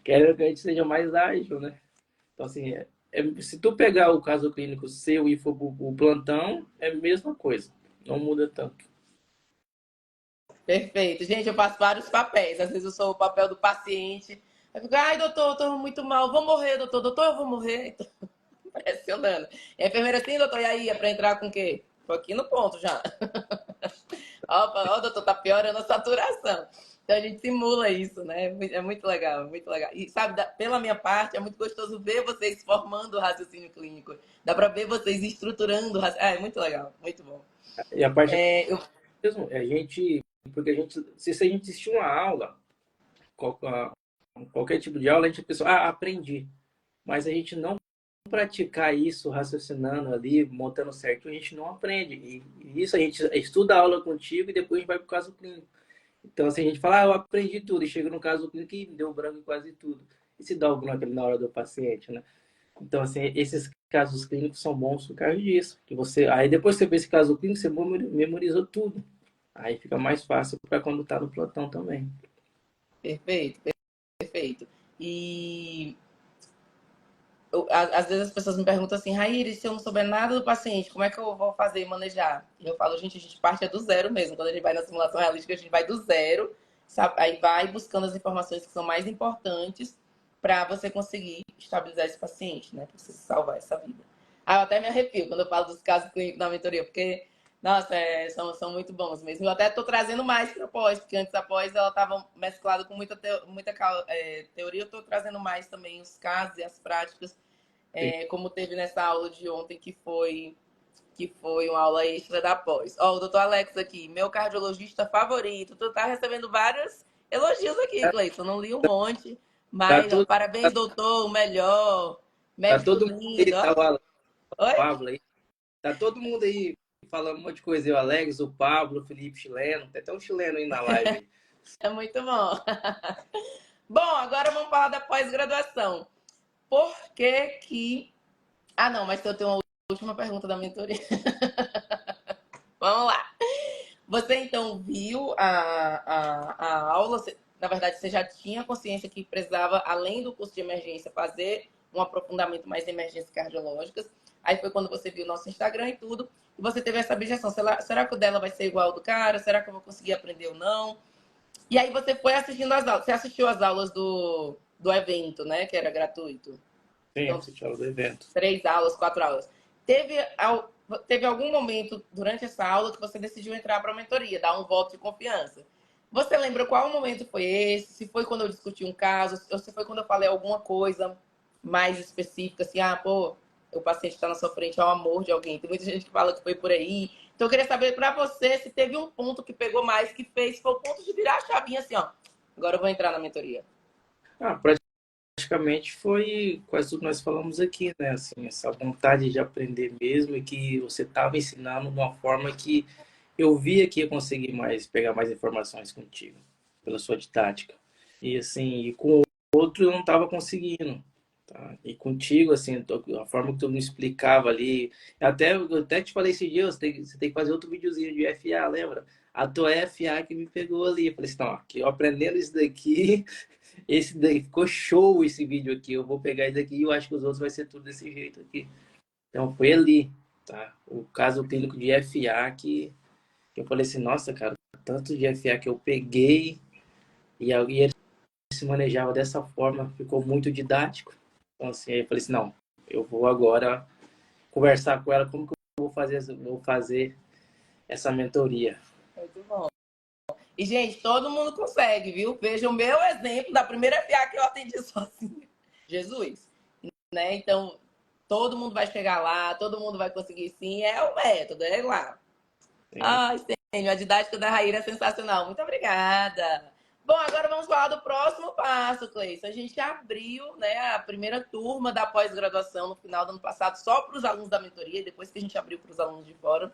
Speaker 2: Quero que a gente seja mais ágil, né? Então, assim, se tu pegar o caso clínico seu e for o plantão, é a mesma coisa. Não muda tanto.
Speaker 1: Perfeito. Gente, eu faço vários papéis. Às vezes eu sou o papel do paciente. Eu fico, ai, doutor, eu tô muito mal, vou morrer, doutor. Doutor, eu vou morrer. Então, pressionando. E a enfermeira assim, doutor, e aí? É pra entrar com o quê? Tô aqui no ponto já. Ó, doutor, tá piorando a saturação. Então a gente simula isso, né? É muito legal, é muito legal. E sabe, pela minha parte, é muito gostoso ver vocês formando o raciocínio clínico. Dá pra ver vocês estruturando o raciocínio. É muito legal, muito bom.
Speaker 2: E a parte
Speaker 1: É, eu...
Speaker 2: mesmo, a gente, porque a gente, se a gente assistir uma aula, qualquer tipo de aula, a gente pensa, aprendi. Mas a gente não praticar isso, raciocinando ali, montando certo, a gente não aprende. E isso a gente estuda a aula contigo e depois a gente vai para o caso clínico. Então, assim, a gente fala, eu aprendi tudo, e chega no caso clínico e deu branco em quase tudo. E se dá o branco ali na hora do paciente, né? Então, assim, esses casos clínicos são bons por causa disso. Que você, aí depois que você vê esse caso clínico, você memorizou tudo. Aí fica mais fácil para quando tá no plantão também.
Speaker 1: Perfeito, perfeito. E às vezes as pessoas me perguntam assim, Raíra, se eu não souber nada do paciente, como é que eu vou fazer e manejar? E eu falo, gente, a gente parte do zero mesmo. Quando a gente vai na simulação realística, a gente vai do zero, sabe? Aí vai buscando as informações que são mais importantes para você conseguir estabilizar esse paciente, né? Para você salvar essa vida. Ah, eu até me arrepio quando eu falo dos casos clínicos na mentoria, porque, nossa, são muito bons mesmo. Eu até estou trazendo mais para a pós, porque antes a pós ela estava mesclada com muita teoria, eu estou trazendo mais também os casos e as práticas como teve nessa aula de ontem, que foi uma aula extra da pós. Ó, o doutor Alex aqui, meu cardiologista favorito. Tu tá recebendo vários elogios aqui, Cleiton. Não li um monte,
Speaker 2: Tá,
Speaker 1: mas ó,
Speaker 2: todo,
Speaker 1: parabéns, doutor, o melhor.
Speaker 2: tá
Speaker 1: Médico
Speaker 2: todo mundo aí,
Speaker 1: lindo.
Speaker 2: tá
Speaker 1: Ó.
Speaker 2: o
Speaker 1: Oi?
Speaker 2: Pablo aí. Tá todo mundo aí falando um monte de coisa. O Alex, o Pablo, o Felipe chileno. Tem até um chileno aí na live aí.
Speaker 1: É muito bom. Bom, agora vamos falar da pós-graduação. Por que que... Ah, não, mas eu tenho uma última pergunta da mentoria. Vamos lá. Você então viu a aula, na verdade você já tinha consciência que precisava, além do curso de emergência, fazer um aprofundamento mais em emergências cardiológicas. Aí foi quando você viu o nosso Instagram e tudo, e você teve essa objeção, será que o dela vai ser igual ao do cara? Será que eu vou conseguir aprender ou não? E aí você foi assistindo as aulas, você assistiu as aulas do evento, né, que era gratuito.
Speaker 2: Sim,
Speaker 1: Então,
Speaker 2: assisti a aula do evento.
Speaker 1: 3 aulas, 4 aulas. Teve algum momento durante essa aula que você decidiu entrar para a mentoria, dar um voto de confiança. Você lembra qual momento foi esse? Se foi quando eu discuti um caso, ou se foi quando eu falei alguma coisa mais específica, assim, pô, o paciente está na sua frente, é o amor de alguém. Tem muita gente que fala que foi por aí. Então eu queria saber para você se teve um ponto que pegou mais, que fez, foi o ponto de virar a chavinha assim, ó. Agora eu vou entrar na mentoria.
Speaker 2: Praticamente foi quase tudo que nós falamos aqui, né? Assim, essa vontade de aprender mesmo e que você estava ensinando de uma forma que eu via que ia conseguir pegar mais informações contigo, pela sua didática. E assim, e com o outro eu não estava conseguindo. Tá? E contigo, assim, a forma que tu me explicava ali, eu até te falei esse dia, você tem que fazer outro videozinho de FA, lembra? A tua FA que me pegou ali. Eu falei assim, não, aqui, eu aprendendo isso daqui, esse daí ficou show esse vídeo aqui. Eu vou pegar isso daqui e eu acho que os outros vai ser tudo desse jeito aqui. Então foi ali, tá? O caso clínico de FA que eu falei assim, nossa, cara, tanto de FA que eu peguei e ele se manejava dessa forma, ficou muito didático. Então assim, eu falei assim, não, eu vou agora conversar com ela como que eu vou fazer essa mentoria.
Speaker 1: Muito bom. E, gente, todo mundo consegue, viu? Veja o meu exemplo da primeira FA que eu atendi sozinha. Jesus, né? Então, todo mundo vai chegar lá, todo mundo vai conseguir sim. É o método, é lá.
Speaker 2: Sim.
Speaker 1: Ai, Sênio, a didática da Raíra é sensacional. Muito obrigada. Bom, agora vamos falar do próximo passo, Cleiton. A gente abriu, né, a primeira turma da pós-graduação no final do ano passado só para os alunos da mentoria, depois que a gente abriu para os alunos de fora.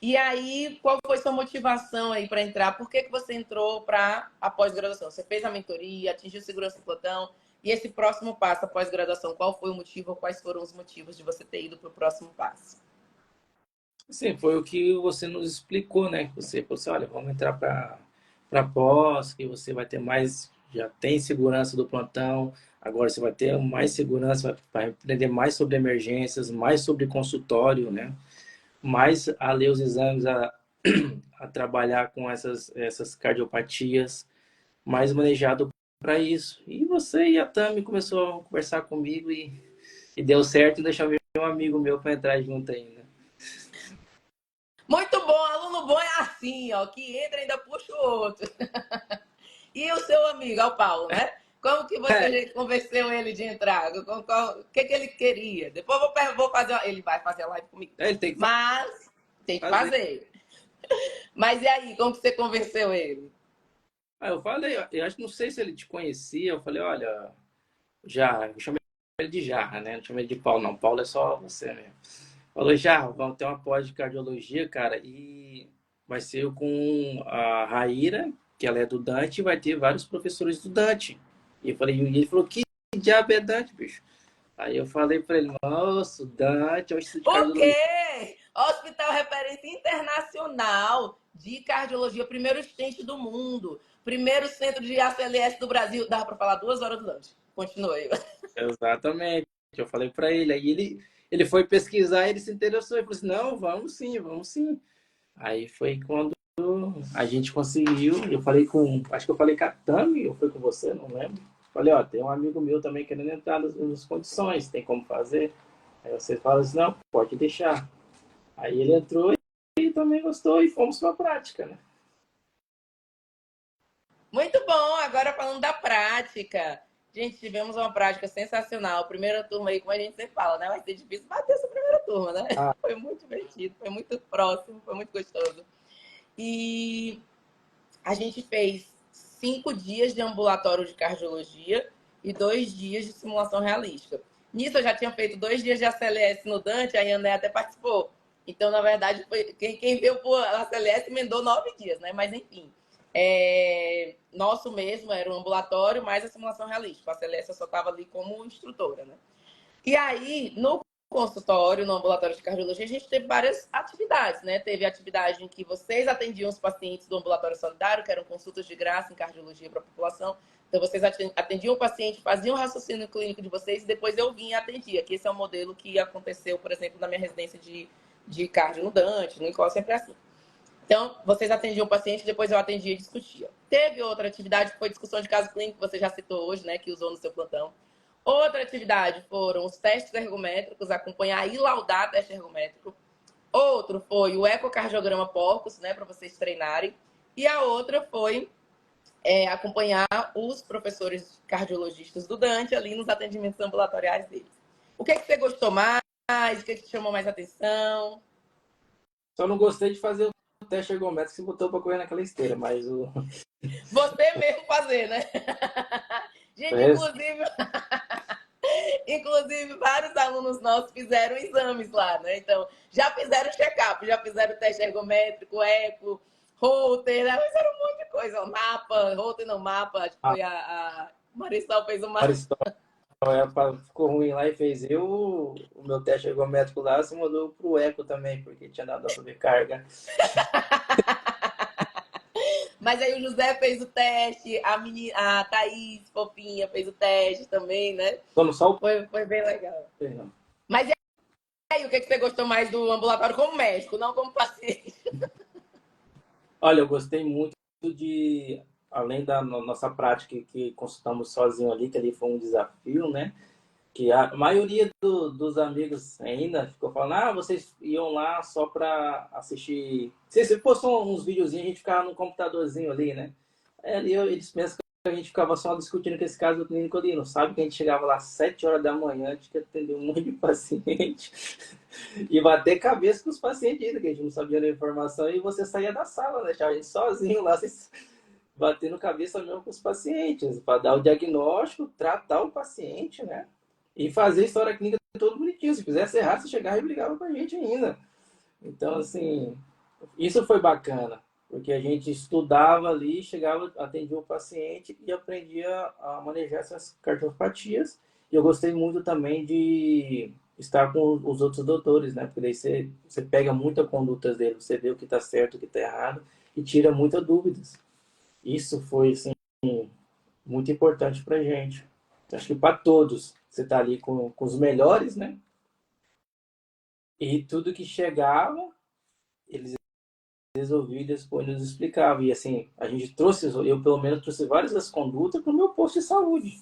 Speaker 1: E aí, qual foi sua motivação aí para entrar? Por que, que você entrou para a pós-graduação? Você fez a mentoria, atingiu segurança do plantão, e esse próximo passo, a pós-graduação, qual foi o motivo ou quais foram os motivos de você ter ido para o próximo passo?
Speaker 2: Sim, foi o que você nos explicou, né? Você falou assim, olha, vamos entrar para pós, que você vai ter mais, já tem segurança do plantão, agora você vai ter mais segurança, vai aprender mais sobre emergências, mais sobre consultório, né? Mais a ler os exames, a trabalhar com essas cardiopatias, mais manejado para isso. E você e a Tami começou a conversar comigo e deu certo e deixar um amigo meu para entrar junto ainda.
Speaker 1: Muito bom, aluno bom é assim, ó, que entra e ainda puxa o outro. E o seu amigo, é o Paulo, né? Como que você convenceu ele de entrar? O que, que ele queria? Depois vou fazer. Ele vai fazer a live comigo.
Speaker 2: Ele tem que
Speaker 1: Mas tem que
Speaker 2: fazer.
Speaker 1: fazer. Mas e aí, como que você convenceu ele?
Speaker 2: Eu falei, eu acho que não sei se ele te conhecia. Eu falei, olha, já, eu chamei ele de Jarra, né? Não chamei ele de Paulo, não. Paulo é só você mesmo. Falou, Jarra, vamos ter uma pós de cardiologia, cara, e vai ser com a Raíra, que ela é do Dante, e vai ter vários professores do Dante. E eu falei, e ele falou, que diabo é Dante, bicho? Aí eu falei pra ele, nossa, o Dante é o Instituto de
Speaker 1: O
Speaker 2: Cardiologia.
Speaker 1: quê? Hospital Referência Internacional de Cardiologia, primeiro stent do mundo, primeiro centro de ACLS do Brasil. Dava para falar 2 horas do Dante. Continue.
Speaker 2: Exatamente. Eu falei pra ele, aí ele foi pesquisar, ele se interessou, ele falou assim, não, vamos sim, vamos sim. Aí foi quando a gente conseguiu. Acho que eu falei com a Tami, ou foi com você, não lembro. Falei, ó, tem um amigo meu também querendo entrar nas condições, tem como fazer? Aí você fala assim, não, pode deixar. Aí ele entrou e também gostou e fomos para a prática, né?
Speaker 1: Muito bom, agora falando da prática. Gente, tivemos uma prática sensacional. Primeira turma aí, como a gente sempre fala, né? Vai ser difícil bater essa primeira turma, né?
Speaker 2: Ah,
Speaker 1: Foi muito divertido, foi muito próximo, foi muito gostoso. E a gente fez 5 dias de ambulatório de cardiologia e 2 dias de simulação realística. Nisso eu já tinha feito 2 dias de ACLS no Dante, a Yané até participou. Então, na verdade, quem veio por ACLS emendou 9 dias, né? Mas enfim. Nosso mesmo era o ambulatório mais a simulação realística. A ACLS eu só estava ali como instrutora, né? E aí, no consultório, no ambulatório de cardiologia, a gente teve várias atividades, né? Teve atividade em que vocês atendiam os pacientes do ambulatório solidário, que eram consultas de graça em cardiologia para a população. Então, vocês atendiam o paciente, faziam o raciocínio clínico de vocês e depois eu vinha e atendia. Que esse é o modelo que aconteceu, por exemplo, na minha residência de cardio no Dante, no INCOL, sempre assim. Então, vocês atendiam o paciente, depois eu atendia e discutia. Teve outra atividade que foi discussão de caso clínico, que você já citou hoje, né, que usou no seu plantão. Outra atividade foram os testes ergométricos, acompanhar e laudar teste ergométrico. Outro foi o ecocardiograma porcos, né, para vocês treinarem. E a outra foi acompanhar os professores cardiologistas do Dante ali nos atendimentos ambulatoriais deles. O que, é que você gostou mais? O que, é que te chamou mais atenção?
Speaker 2: só não gostei de fazer o teste ergométrico que você botou para correr naquela esteira, mas o
Speaker 1: Você mesmo fazer, né? Gente,
Speaker 2: resto,
Speaker 1: inclusive, Inclusive, vários alunos nossos fizeram exames lá, né? Então, já fizeram check-up, já fizeram teste ergométrico, eco, Holter, né? Fizeram um monte de coisa. Mapa, Holter não, mapa, acho que
Speaker 2: A
Speaker 1: foi a Marisol fez o mapa.
Speaker 2: Marisol ficou ruim lá e fez. O meu teste ergométrico lá se mudou pro eco também, porque tinha dado a sobrecarga.
Speaker 1: Mas aí o José fez o teste, a Thaís, fofinha, fez o teste também, né?
Speaker 2: Vamos só o.
Speaker 1: Foi bem legal. Mas e aí, o que você gostou mais do ambulatório como médico, não como paciente?
Speaker 2: Olha, eu gostei muito de, além da nossa prática que consultamos sozinho ali, que ali foi um desafio, né? Que a maioria dos amigos ainda ficou falando, vocês iam lá só para assistir. Se postou uns videozinhos, a gente ficava no computadorzinho ali, né? Ali eles pensam que a gente ficava só discutindo com esse caso clínico ali. Não sabe que a gente chegava lá às 7 horas da manhã, tinha que atender um monte de paciente e bater cabeça com os pacientes ainda, que a gente não sabia da informação, e você saía da sala, né? Deixava a gente sozinho lá, batendo cabeça mesmo com os pacientes, para dar o diagnóstico, tratar o paciente, né? E fazer história clínica todo bonitinho. Se quisesse errar, você chegava e brigava com a gente ainda. Então, assim, isso foi bacana, porque a gente estudava ali, chegava, atendia o paciente e aprendia a manejar essas cardiopatias. E eu gostei muito também de estar com os outros doutores, né? Porque daí você pega muita conduta dele, você vê o que está certo, o que está errado e tira muitas dúvidas. Isso foi, assim, muito importante para a gente. Acho que para todos, você está ali com os melhores, né? E tudo que chegava, eles resolviam e depois nos explicavam. E assim, a gente trouxe, eu pelo menos trouxe várias das condutas para o meu posto de saúde.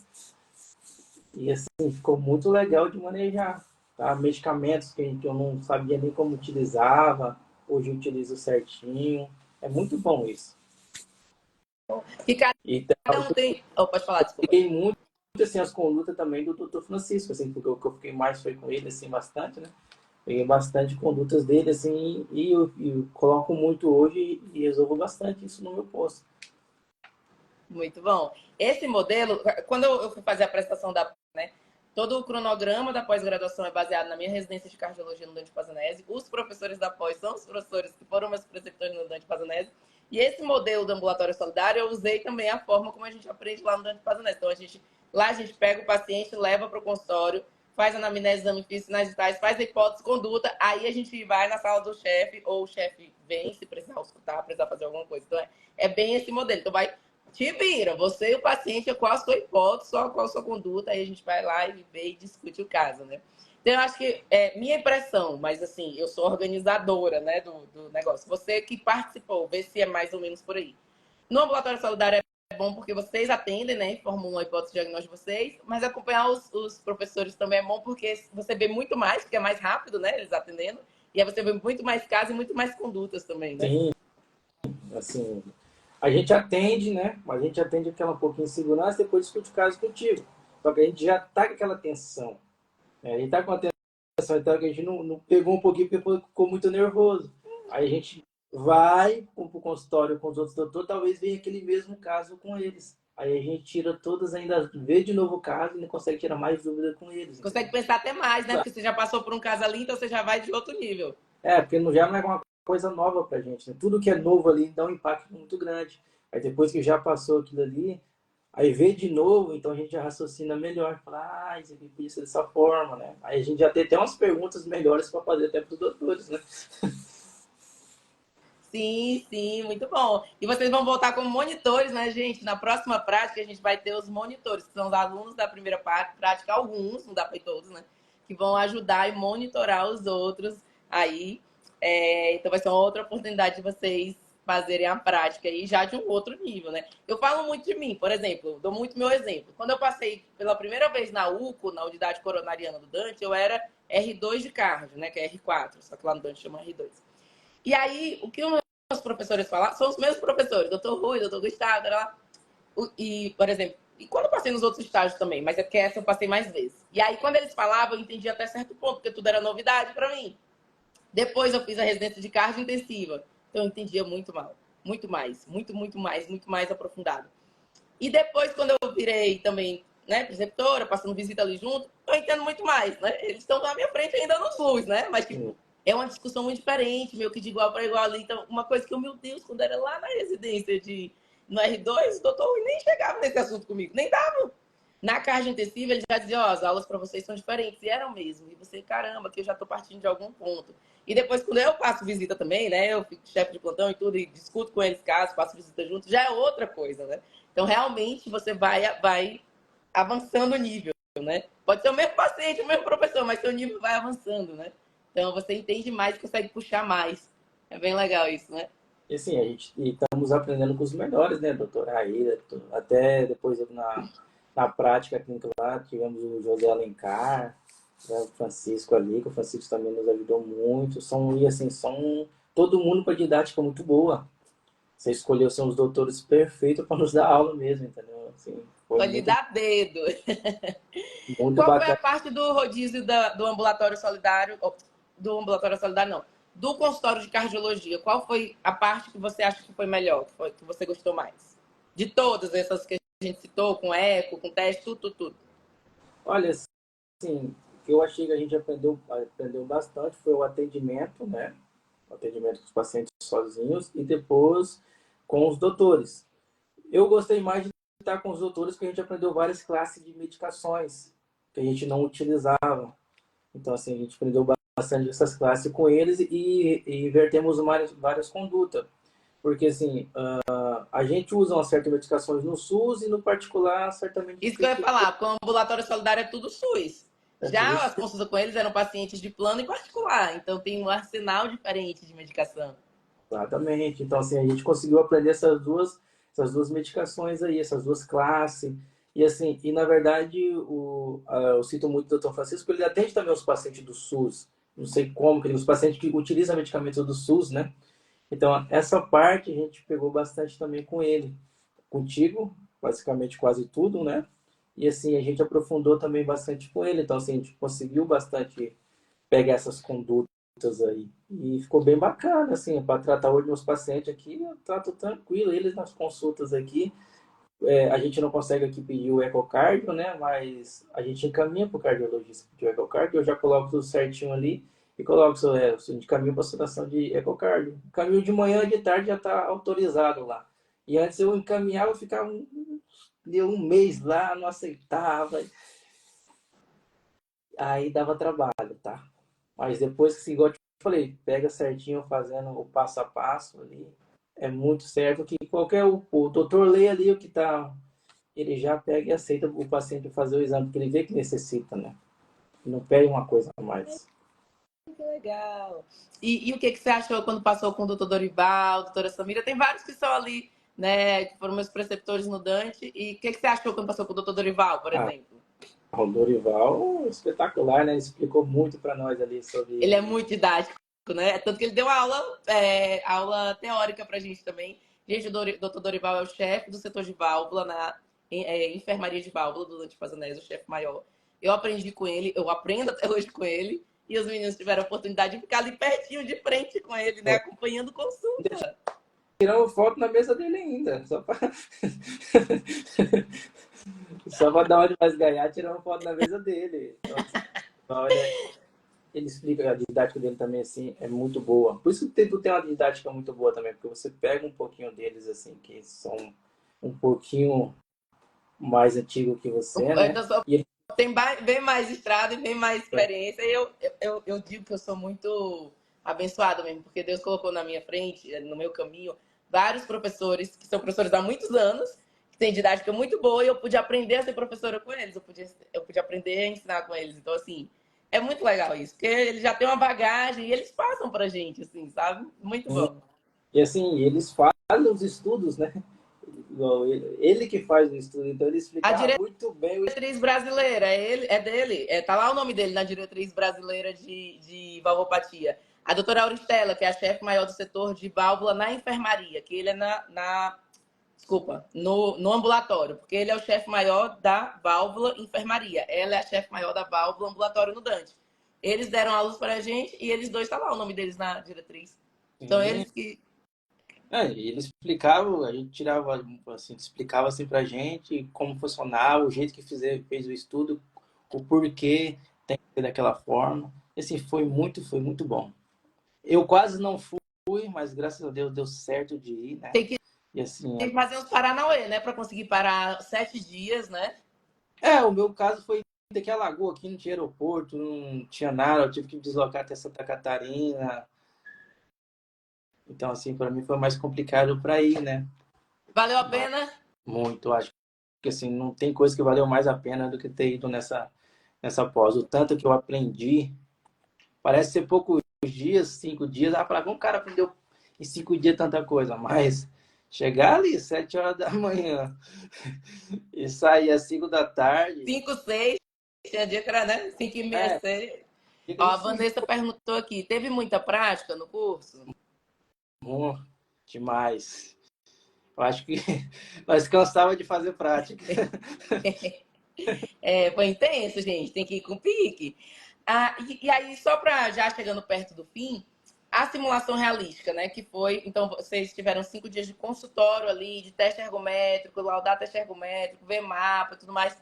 Speaker 2: E assim, ficou muito legal de manejar. Tá? Medicamentos que eu não sabia nem como utilizava, hoje eu utilizo certinho. É muito bom isso.
Speaker 1: Que cada
Speaker 2: E
Speaker 1: um tem. Oh, pode falar, desculpa.
Speaker 2: peguei muito assim, as condutas também do Dr. Francisco, assim, porque o que eu fiquei mais foi com ele, assim, bastante, né? Peguei bastante condutas dele, assim, e eu coloco muito hoje e resolvo bastante isso no meu posto.
Speaker 1: Muito bom. Esse modelo, quando eu fui fazer a prestação da, né, todo o cronograma da pós-graduação é baseado na minha residência de cardiologia no Dante Pazanese. Os professores da pós são os professores que foram meus preceptores no Dante Pazanese. E esse modelo do ambulatório solidário, eu usei também a forma como a gente aprende lá no Dante Pazanese. Então, lá a gente pega o paciente, leva para o consultório, faz anamnese, exame físico, sinais vitais, faz a hipótese, conduta, aí a gente vai na sala do chefe, ou o chefe vem se precisar escutar, precisar fazer alguma coisa. Então, é bem esse modelo. Então, vai te vira, você e o paciente, qual a sua hipótese, qual a sua conduta, aí a gente vai lá e vê e discute o caso, né? Então, eu acho que é minha impressão, mas assim, eu sou organizadora, né, do negócio. Você que participou, vê se é mais ou menos por aí. No ambulatório solidário é bom porque vocês atendem, né, formulam a hipótese de diagnóstico de vocês, mas acompanhar os professores também é bom porque você vê muito mais, porque é mais rápido, né, eles atendendo, e aí você vê muito mais casos e muito mais condutas também, né?
Speaker 2: Sim, assim, a gente atende, né? Mas a gente atende aquela um pouquinho de segurança, depois discute o caso contigo. Só que a gente já tá com aquela tensão. Né? A gente tá com a tensão, então que a gente não pegou um pouquinho porque ficou muito nervoso. Aí a gente vai pro consultório com os outros doutores, talvez venha aquele mesmo caso com eles. Aí a gente tira todas, ainda vê de novo o caso e não consegue tirar mais dúvida com eles.
Speaker 1: Consegue pensar até mais, né? Porque você já passou por um caso ali, então você já vai de outro nível.
Speaker 2: Porque já não é uma coisa nova pra gente. Né? Tudo que é novo ali dá um impacto muito grande. Aí depois que já passou aquilo ali, aí vê de novo, então a gente já raciocina melhor. Fala, isso aqui podia ser dessa forma, né? Aí a gente já tem até umas perguntas melhores para fazer até para os doutores, né?
Speaker 1: Sim, sim, muito bom. E vocês vão voltar como monitores, né, gente? Na próxima prática, a gente vai ter os monitores, que são os alunos da primeira prática, alguns, não dá para ir todos, né? Que vão ajudar e monitorar os outros aí. Então, vai ser uma outra oportunidade de vocês fazerem a prática aí já de um outro nível, né? Eu falo muito de mim, por exemplo, dou muito meu exemplo. Quando eu passei pela primeira vez na UCO, na unidade coronariana do Dante, eu era R2 de cardio, né? Que é R4, só que lá no Dante chama R2. E aí, o que os professores falam, são os mesmos professores, doutor Rui, doutor Gustavo, lá. E, por exemplo, e quando eu passei nos outros estágios também, mas é que essa eu passei mais vezes. E aí, quando eles falavam, eu entendi até certo ponto, porque tudo era novidade para mim. Depois eu fiz a residência de cardio intensiva, então eu entendia muito mal, muito mais, muito mais aprofundado. E depois, quando eu virei também né, preceptora, passando visita ali junto, eu entendo muito mais, né? Eles estão na minha frente ainda no SUS, né? Mas, tipo, é uma discussão muito diferente, meio que de igual para igual ali. Então, uma coisa que, meu Deus, quando era lá na residência no R2, o doutor nem chegava nesse assunto comigo, nem dava. Na carga intensiva, ele já dizia, ó, as aulas para vocês são diferentes, e eram mesmo. E você, caramba, que eu já tô partindo de algum ponto. E depois, quando eu passo visita também, né, eu fico chefe de plantão e tudo, e discuto com eles casos, passo visita junto, já é outra coisa, né? Então, realmente, você vai avançando o nível, né? Pode ser o mesmo paciente, o mesmo professor, mas seu nível vai avançando, né? Então, você entende mais, consegue puxar mais. É bem legal isso, né?
Speaker 2: E assim, e estamos aprendendo com os melhores, né, doutora Raíra? Até depois na prática clínica lá, tivemos o José Alencar, né, o Francisco ali, que o Francisco também nos ajudou muito. E assim, são todo mundo com a didática muito boa. Você escolheu ser os doutores perfeitos para nos dar aula mesmo, entendeu? Assim, foi
Speaker 1: Pode dar dedo.
Speaker 2: muito
Speaker 1: Qual foi a
Speaker 2: bacana.
Speaker 1: parte do rodízio do ambulatório solidário? Do ambulatório solidário, não. Do consultório de cardiologia. Qual foi a parte que você acha que foi melhor, que você gostou mais? De todas essas que a gente citou, com eco, com teste, tudo.
Speaker 2: Olha, assim, o que eu achei que a gente aprendeu bastante foi o atendimento, né? O atendimento com os pacientes sozinhos e depois com os doutores. Eu gostei mais de estar com os doutores porque a gente aprendeu várias classes de medicações que a gente não utilizava. Então, assim, a gente aprendeu bastante essas classes com eles e invertemos várias condutas. Porque, assim, a gente usa uma certa medicações no SUS e no particular, certamente
Speaker 1: Isso que eu ia falar, porque o ambulatório solidário é tudo SUS.
Speaker 2: é tudo
Speaker 1: Já as consultas com eles eram pacientes de plano e particular, então tem um arsenal diferente de medicação.
Speaker 2: exatamente. Então, assim, a gente conseguiu aprender essas duas medicações aí, essas duas classes. E, assim, e na verdade, eu cito muito o Dr. Francisco, ele atende também os pacientes do SUS. Não sei como, os pacientes que utilizam medicamentos do SUS, né? Então, essa parte a gente pegou bastante também com ele. Contigo, basicamente quase tudo, né? E, assim, a gente aprofundou também bastante com ele. Então, assim, a gente conseguiu bastante pegar essas condutas aí. E ficou bem bacana, assim, para tratar hoje meus pacientes aqui, eu trato tranquilo, eles nas consultas aqui. A gente não consegue aqui pedir o ecocardio, né? Mas a gente encaminha para o cardiologista pedir o ecocardio, eu já coloco tudo certinho ali e coloco de caminho para a situação de ecocardio. Caminho de manhã e de tarde já está autorizado lá. E antes eu encaminhava, ficava deu um mês lá, não aceitava. Aí dava trabalho, tá? Mas depois que, igual eu te falei, pega certinho fazendo o passo a passo ali, é muito certo que o doutor lê ali o que tá, ele já pega e aceita o paciente fazer o exame, porque ele vê que necessita, né? Não pede uma coisa a mais.
Speaker 1: Que legal. E o que você achou quando passou com o doutor Dorival, doutora Samira? Tem vários que são ali, né, que foram meus preceptores no Dante. E o que você achou quando passou com o doutor Dorival, por
Speaker 2: Ah,
Speaker 1: exemplo?
Speaker 2: o Dorival, espetacular, né? Ele explicou muito para nós ali
Speaker 1: Ele é
Speaker 2: sobre.
Speaker 1: muito didático, né? Tanto que ele deu aula teórica pra gente também. Gente, o doutor Dorival é o chefe do setor de válvula na enfermaria de válvula do Dante Pazanese, o chefe maior. Eu aprendi com ele, eu aprendo até hoje com ele. E os meninos tiveram a oportunidade de ficar ali pertinho, de frente com ele, né? Acompanhando consulta.
Speaker 2: Tiramos foto na mesa dele ainda, só para só para dar onde mais ganhar, tiramos foto na mesa dele. Então, ele explica, a didática dele também, assim, é muito boa. Por isso que tu tem uma didática muito boa também, porque você pega um pouquinho deles, assim, que são um pouquinho mais antigo que você, né?
Speaker 1: Então,
Speaker 2: E ele,
Speaker 1: tem bem mais estrada e bem mais experiência. E eu digo que eu sou muito abençoada mesmo, porque Deus colocou na minha frente, no meu caminho, vários professores que são professores há muitos anos, que têm didática muito boa, e eu pude aprender a ser professora com eles, eu pude aprender a ensinar com eles. Então, assim, é muito legal isso, porque eles já têm uma bagagem e eles passam pra gente, assim, sabe? Muito bom.
Speaker 2: e assim, eles fazem os estudos, né? Igual ele que faz o estudo, então ele
Speaker 1: A
Speaker 2: explicava muito bem o
Speaker 1: diretriz brasileira, é dele. Tá lá o nome dele na diretriz brasileira de valvopatia. A doutora Auristela, que é a chefe maior do setor de válvula na enfermaria, que ele é desculpa, no ambulatório, porque ele é o chefe maior da válvula enfermaria. Ela é a chefe maior da válvula ambulatório no Dante. Eles deram aulas para a gente e eles dois, tá lá o nome deles na diretriz. Então,
Speaker 2: Sim.
Speaker 1: eles que
Speaker 2: E ele explicava, a gente tirava, assim, explicava assim pra gente como funcionava, o jeito que fez o estudo, o porquê tem que ser daquela forma. E, assim, foi muito bom. Eu quase não fui, mas graças a Deus deu certo de ir, né?
Speaker 1: Tem que
Speaker 2: E assim,
Speaker 1: fazer uns Paranauê, né? Para conseguir parar 7 dias, né?
Speaker 2: o meu caso foi daqui a Lagoa, aqui não tinha aeroporto, não tinha nada, eu tive que me deslocar até Santa Catarina. Então, assim, para mim foi mais complicado para ir, né?
Speaker 1: Valeu a
Speaker 2: Mas
Speaker 1: pena?
Speaker 2: muito, acho que assim, não tem coisa que valeu mais a pena do que ter ido nessa pós. O tanto que eu aprendi, parece ser poucos dias, 5 dias, para como o cara aprendeu em 5 dias tanta coisa, mas chegar ali 7 horas da manhã e sair às 5 da tarde,
Speaker 1: 5, 6. Tinha dia que era, né? 5h30,
Speaker 2: é,
Speaker 1: 6.
Speaker 2: fica
Speaker 1: Ó,
Speaker 2: a
Speaker 1: a
Speaker 2: gente se
Speaker 1: Vanessa perguntou aqui: teve muita prática no curso?
Speaker 2: vê demais. Eu acho que nós cansava de fazer prática.
Speaker 1: É, foi intenso, gente. Tem que ir com pique. E aí, só para já chegando perto do fim, a simulação realística, né? Que foi. Então, vocês tiveram 5 dias de consultório ali, de teste ergométrico, laudar teste ergométrico, ver mapa, tudo mais,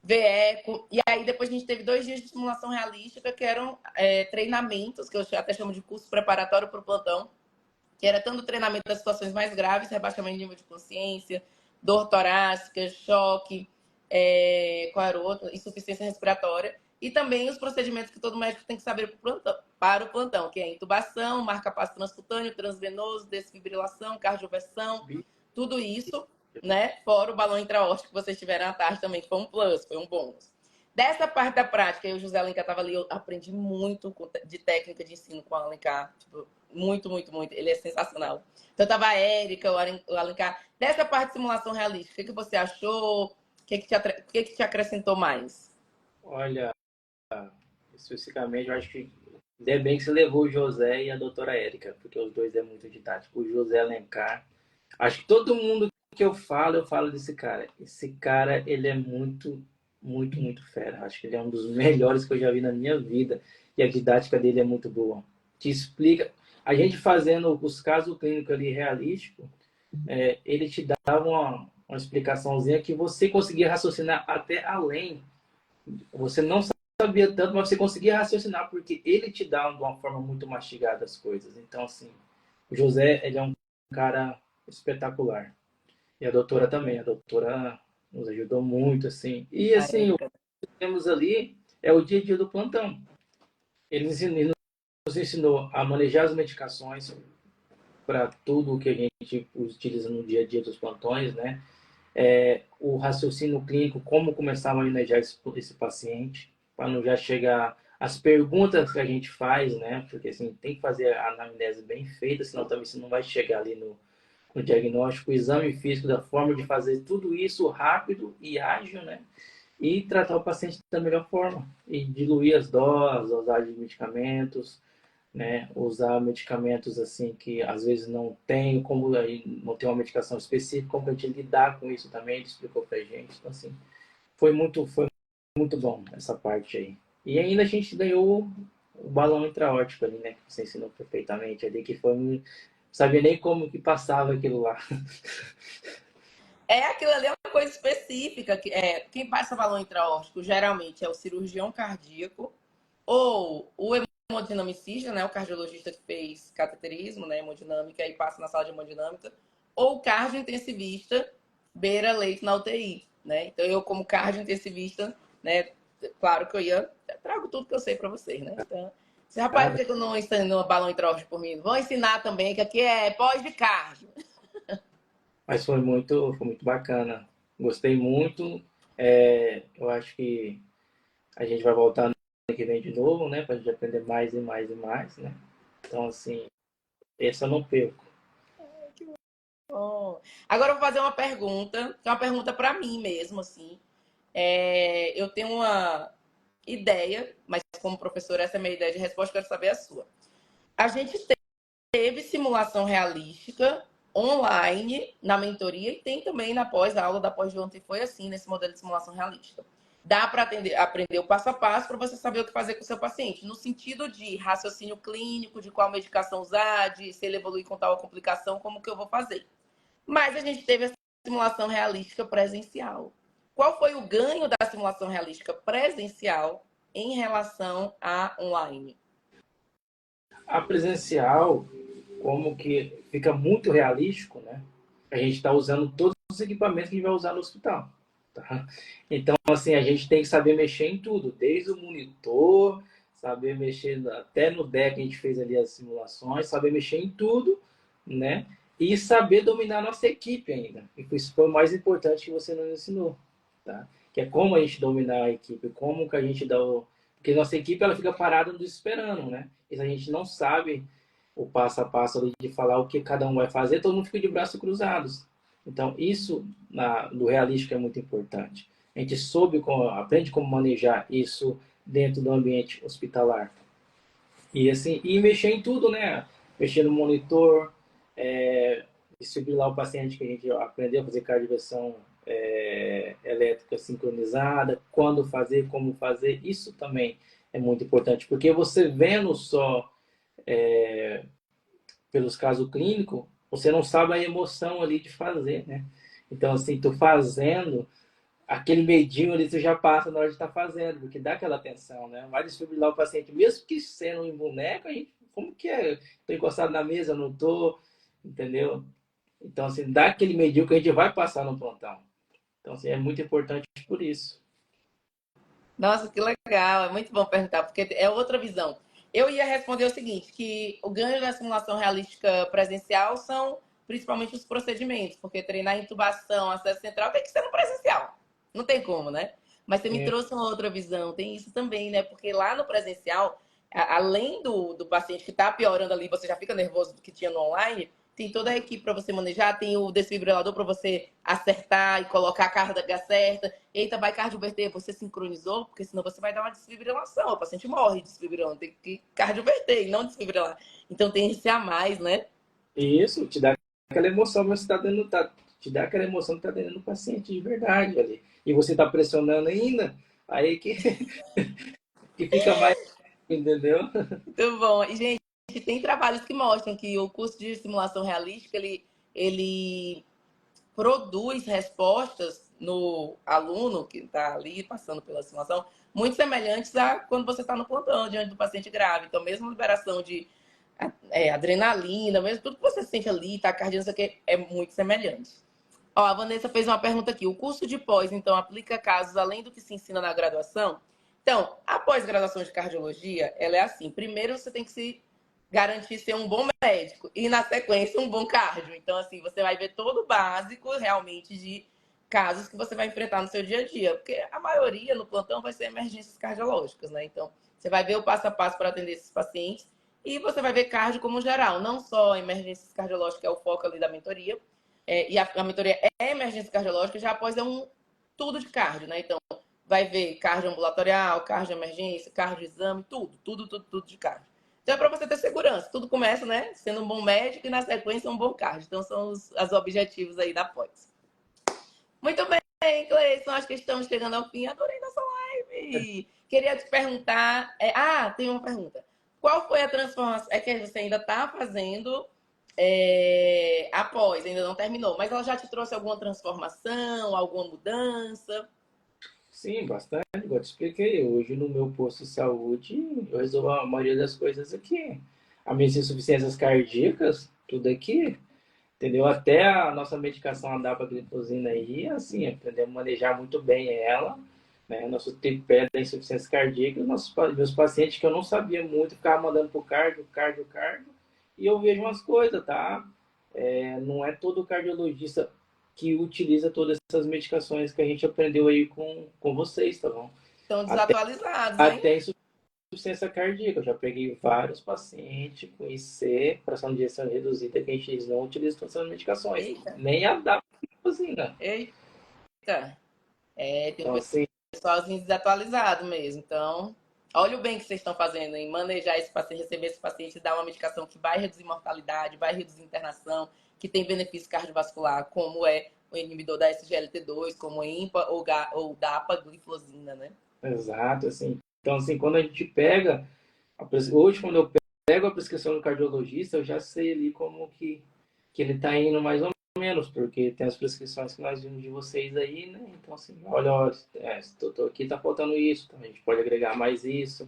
Speaker 1: ver eco. E aí, depois a gente teve 2 dias de simulação realística, que eram treinamentos, que eu até chamo de curso preparatório para o plantão, que era tanto treinamento das situações mais graves, rebaixamento de nível de consciência, dor torácica, choque, qual era o outro? Insuficiência respiratória. E também os procedimentos que todo médico tem que saber para o plantão, que é intubação, marca-passo transcutâneo, transvenoso, desfibrilação, cardioversão, tudo isso, né? Fora o balão intraórtico que vocês tiveram à tarde também, que foi um plus, foi um bônus. Dessa parte da prática, eu e o José Alencar estava ali, eu aprendi muito de técnica de ensino com o Alencar. Tipo, muito, muito, muito. Ele é sensacional. Então tava a Érica, o Alencar. Dessa parte de simulação realística, o que você achou? O que te acrescentou mais?
Speaker 2: Olha, especificamente, eu acho que ainda bem que você levou o José e a doutora Érica, porque os dois é muito didático. O José Alencar, acho que todo mundo que eu falo desse cara. Esse cara, ele é muito, muito, muito fera. Acho que ele é um dos melhores que eu já vi na minha vida. E a didática dele é muito boa. Te explica. A gente fazendo os casos clínicos ali realísticos, ele te dava uma explicaçãozinha que você conseguia raciocinar até além. Você não sabia tanto, mas você conseguia raciocinar, porque ele te dá de uma forma muito mastigada as coisas. Então, assim, o José, ele é um cara espetacular. E a doutora também. A doutora nos ajudou muito, assim. E,
Speaker 1: A
Speaker 2: assim, o
Speaker 1: Érica.
Speaker 2: que temos ali é o dia a dia do plantão. Ele nos ensinou a manejar as medicações para tudo o que a gente utiliza no dia a dia dos plantões, né? O raciocínio clínico, como começar a manejar esse paciente, para não já chegar as perguntas que a gente faz, né? Porque assim, tem que fazer a anamnese bem feita, senão também você não vai chegar ali no diagnóstico, o exame físico, da forma de fazer tudo isso rápido e ágil, né? E tratar o paciente da melhor forma. E diluir as doses, usar de medicamentos, né? Usar medicamentos assim que às vezes não tem, como aí não tem uma medicação específica, como a gente lidar com isso também, ele explicou pra gente. Então, assim, foi muito bom essa parte aí. E ainda a gente ganhou o balão intraórtico ali, né? Que você ensinou perfeitamente ali, que foi não sabia nem como que passava aquilo lá.
Speaker 1: Aquilo ali é uma coisa específica. Quem passa balão intraórtico geralmente é o cirurgião cardíaco ou o hemodinamicista, né? O cardiologista que fez cateterismo, né? Hemodinâmica e passa na sala de hemodinâmica, ou o cardiointensivista beira leito na UTI, né? Então eu como cardiointensivista, né? Claro que trago tudo que eu sei para vocês, né? Então, rapaz, por que eu não ensino balão intraórtico por mim? Vou ensinar também que aqui é pós de cardio.
Speaker 2: Mas foi muito bacana. Gostei muito. Eu acho que a gente vai voltar no ano que vem de novo, né? Para a gente aprender mais e mais e mais, né? Então, assim, esse eu não perco.
Speaker 1: Oh. Agora eu vou fazer uma pergunta, que é uma pergunta para mim mesmo, assim. Eu tenho uma ideia, mas como professora, essa é a minha ideia de resposta, quero saber a sua. A gente teve simulação realística online na mentoria e tem também na pós-aula da pós de ontem, foi assim, nesse modelo de simulação realística. dá para aprender o passo a passo para você saber o que fazer com o seu paciente, no sentido de raciocínio clínico, de qual medicação usar, de se ele evoluir com tal complicação, como que eu vou fazer. Mas a gente teve a simulação realística presencial. Qual foi o ganho da simulação realística presencial em relação à online?
Speaker 2: A presencial, como que fica muito realístico, né? A gente está usando todos os equipamentos que a gente vai usar no hospital. Tá? Então, assim, a gente tem que saber mexer em tudo, desde o monitor, saber mexer até no deck, a gente fez ali as simulações, saber mexer em tudo, né? E saber dominar a nossa equipe ainda. E isso foi o mais importante que você nos ensinou, tá? Que é como a gente dominar a equipe, como que a gente dá o... Porque nossa equipe, ela fica parada nos esperando, né? E se a gente não sabe o passo a passo ali de falar o que cada um vai fazer, todo mundo fica de braços cruzados. Então, isso do realístico é muito importante. A gente aprende como manejar isso dentro do ambiente hospitalar. E assim, e mexer em tudo, né? Mexer no monitor, desfibrilar o paciente, que a gente aprendeu a fazer cardioversão elétrica sincronizada, quando fazer, como fazer, isso também é muito importante, porque você vendo só pelos casos clínicos, você não sabe a emoção ali de fazer, né? Então, assim, tu fazendo, aquele medinho ali tu já passa na hora de estar fazendo, porque dá aquela atenção, né? Vai desfibrilar o paciente, mesmo que sendo em boneco, a gente, como que é? Tô encostado na mesa, não tô, entendeu? Então, assim, dá aquele medinho que a gente vai passar no plantão. Então, assim, é muito importante por isso.
Speaker 1: Nossa, que legal. É muito bom perguntar, porque é outra visão. Eu ia responder o seguinte, que o ganho da simulação realística presencial são principalmente os procedimentos, porque treinar intubação, acesso central tem que ser no presencial. Não tem como, né? Mas você me
Speaker 2: É,
Speaker 1: trouxe uma outra visão, tem isso também, né? Porque lá no presencial, além do paciente que está piorando ali, você já fica nervoso do que tinha no online, tem toda a equipe para você manejar, tem o desfibrilador para você acertar e colocar a carga certa. Eita, vai cardioverter, você sincronizou, porque senão você vai dar uma desfibrilação. O paciente morre desfibrilando, tem que cardioverter e não desfibrilar. Então tem esse a mais, né?
Speaker 2: isso, te dá aquela emoção, mas você tá dando, te dá aquela emoção que tá dando no paciente de verdade ali. E você tá pressionando ainda, aí que fica mais, entendeu?
Speaker 1: Muito bom. E, gente, tem trabalhos que mostram que o curso de simulação realística, ele produz respostas no aluno que está ali passando pela simulação muito semelhantes a quando você está no plantão diante do paciente grave. Então, mesmo liberação de adrenalina, mesmo tudo que você sente ali, taquicardia, isso aqui é muito semelhante. Ó, a Vanessa fez uma pergunta aqui. O curso de pós, então, aplica casos além do que se ensina na graduação? Então, a pós-graduação de cardiologia, ela é assim. Primeiro, você tem que se garantir ser um bom médico e, na sequência, um bom cardio. Então, assim, você vai ver todo o básico, realmente, de casos que você vai enfrentar no seu dia a dia. Porque a maioria no plantão vai ser emergências cardiológicas, né? Então, você vai ver o passo a passo para atender esses pacientes e você vai ver cardio como geral, não só emergências cardiológicas, que é o foco ali da mentoria, e a mentoria é emergência cardiológica, já após é tudo de cardio, né? Então, vai ver cardio ambulatorial, cardio emergência, cardio exame, tudo de cardio. Então, é para você ter segurança. Tudo começa, né? Sendo um bom médico e, na sequência, um bom cardio. Então, são os objetivos aí da pós. Muito bem, Cleison. Acho que estamos chegando ao fim. Adorei nossa live. Queria te perguntar. Tem uma pergunta. Qual foi a transformação? É que você ainda está fazendo após, ainda não terminou, mas ela já te trouxe alguma transformação, alguma mudança?
Speaker 2: Sim, bastante, igual eu te expliquei. Hoje no meu posto de saúde, eu resolvo a maioria das coisas aqui. As minhas insuficiências cardíacas, tudo aqui, entendeu? Até a nossa medicação a dapaglifosina aí, assim, aprendemos a manejar muito bem ela, né? Nosso tripé da insuficiência cardíaca, meus pacientes que eu não sabia muito, ficavam mandando pro cardio, e eu vejo umas coisas, tá? Não é todo cardiologista que utiliza todas essas medicações que a gente aprendeu aí com vocês, tá bom?
Speaker 1: Estão
Speaker 2: Até,
Speaker 1: desatualizados, hein?
Speaker 2: até insuficiência cardíaca. Eu já peguei vários pacientes com IC, fração de ejeção reduzida, que a gente não utiliza todas essas medicações.
Speaker 1: Eita,
Speaker 2: Nem a dapaglifosina.
Speaker 1: eita. Tem um
Speaker 2: Então, assim,
Speaker 1: pessoalzinho desatualizado mesmo. Então, olha o bem que vocês estão fazendo em manejar esse paciente, receber esse paciente, dar uma medicação que vai reduzir mortalidade, vai reduzir internação, que tem benefício cardiovascular, como é o inibidor da SGLT2, como IMPA ou dapagliflozina, né?
Speaker 2: Exato, assim. Então, assim, quando a gente pega, hoje, quando eu pego a prescrição do cardiologista, eu já sei ali como que ele está indo mais ou menos, porque tem as prescrições que nós vimos de vocês aí, né? Então, assim, olha, ó, esse doutor aqui tá faltando isso, então a gente pode agregar mais isso.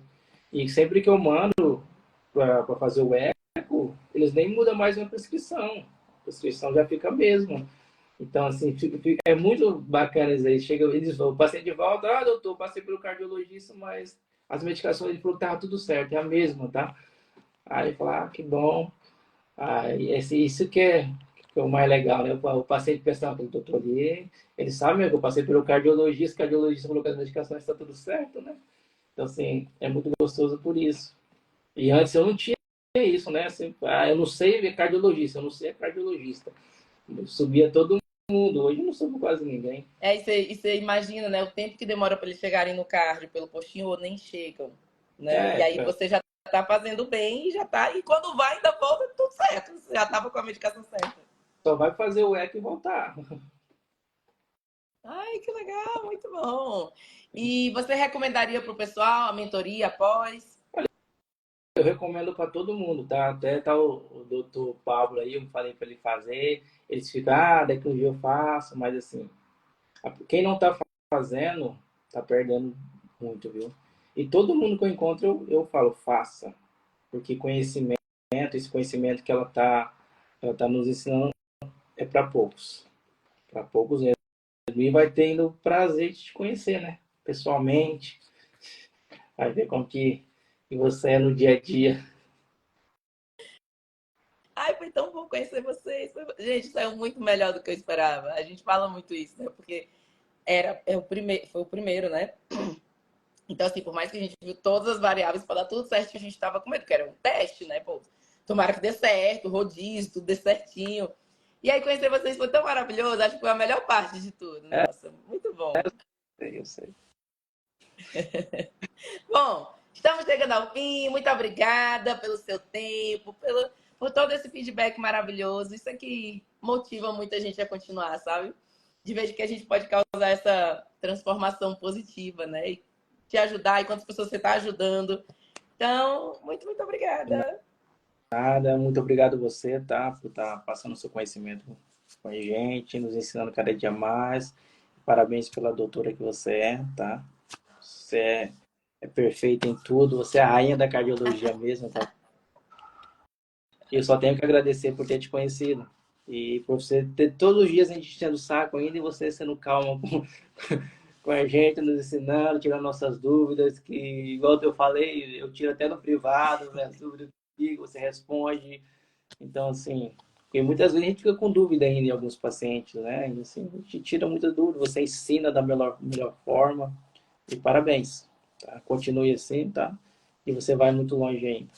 Speaker 2: E sempre que eu mando para fazer o eco, eles nem mudam mais uma prescrição. A prescrição já fica a mesma. Então, assim, é muito bacana isso aí. Chega, o paciente volta, doutor, passei pelo cardiologista, mas as medicações, ele falou que tava tudo certo, é a mesma, tá? Aí fala, que bom. Aí, isso que é o mais legal, né? O paciente pensa, pelo doutor ali, ele sabe que eu passei pelo cardiologista, o cardiologista falou que as medicações estão tudo certo, né? Então, assim, é muito gostoso por isso. E antes eu não tinha isso, né? Assim, eu não sei ver cardiologista, eu não sei cardiologista. Eu subia todo mundo, hoje eu não subo quase ninguém.
Speaker 1: E você imagina, né, o tempo que demora para eles chegarem no cardio pelo postinho ou nem chegam, né? E
Speaker 2: É,
Speaker 1: aí você já tá fazendo bem e já tá. E quando vai, ainda volta tudo certo. Você já tava com a medicação certa.
Speaker 2: só vai fazer o eco e voltar.
Speaker 1: Ai, que legal, muito bom. E você recomendaria para o pessoal a mentoria após?
Speaker 2: Eu recomendo para todo mundo, tá? Até tá o doutor Pablo aí, eu falei para ele fazer. Eles ficam, daqui um dia eu faço, mas assim, quem não tá fazendo, tá perdendo muito, viu? E todo mundo que eu encontro, eu falo, faça. Porque conhecimento, esse conhecimento que ela tá nos ensinando é para poucos. Para poucos mesmo. E vai tendo o prazer de te conhecer, né? Pessoalmente. Vai ver como que você é no dia a dia.
Speaker 1: Ai, foi tão bom conhecer vocês. Gente, saiu muito melhor do que eu esperava. A gente fala muito isso, né? Porque foi o primeiro, né? Então, assim, por mais que a gente viu todas as variáveis para dar tudo certo, a gente estava com medo, que era um teste, né? Pô, tomara que dê certo, rodízio, tudo dê certinho. E aí conhecer vocês foi tão maravilhoso, acho que foi a melhor parte de tudo. Nossa, muito bom.
Speaker 2: Eu sei.
Speaker 1: Bom, estamos chegando ao fim. Muito obrigada pelo seu tempo, por todo esse feedback maravilhoso. Isso aqui motiva muita gente a continuar, sabe? De vez que a gente pode causar essa transformação positiva, né? E te ajudar e quantas pessoas você está ajudando. Então, muito obrigada.
Speaker 2: Nada, muito obrigado você, tá? Por estar passando o seu conhecimento com a gente, nos ensinando cada dia mais. Parabéns pela doutora que você é, tá? Você é perfeita em tudo, você é a rainha da cardiologia mesmo, tá? E eu só tenho que agradecer por ter te conhecido. E por você ter todos os dias a gente enchendo o saco ainda e você sendo calma com a gente, nos ensinando, tirando nossas dúvidas, que, igual eu falei, eu tiro até no privado, né, as dúvidas que você responde. Então, assim, porque muitas vezes a gente fica com dúvida ainda em alguns pacientes, né? E, assim, a gente tira muita dúvida, você ensina da melhor forma. E parabéns, tá? Continue assim, tá? E você vai muito longe ainda.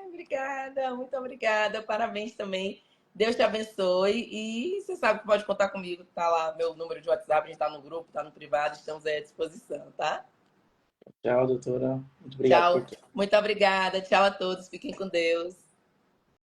Speaker 1: Obrigada, muito obrigada. Parabéns também. Deus te abençoe. E você sabe que pode contar comigo. Tá lá meu número de WhatsApp, a gente tá no grupo, tá no privado, estamos aí à disposição, tá?
Speaker 2: Tchau, doutora. Muito obrigado por
Speaker 1: Tchau.
Speaker 2: tudo.
Speaker 1: Muito obrigada. Tchau a todos. Fiquem com Deus.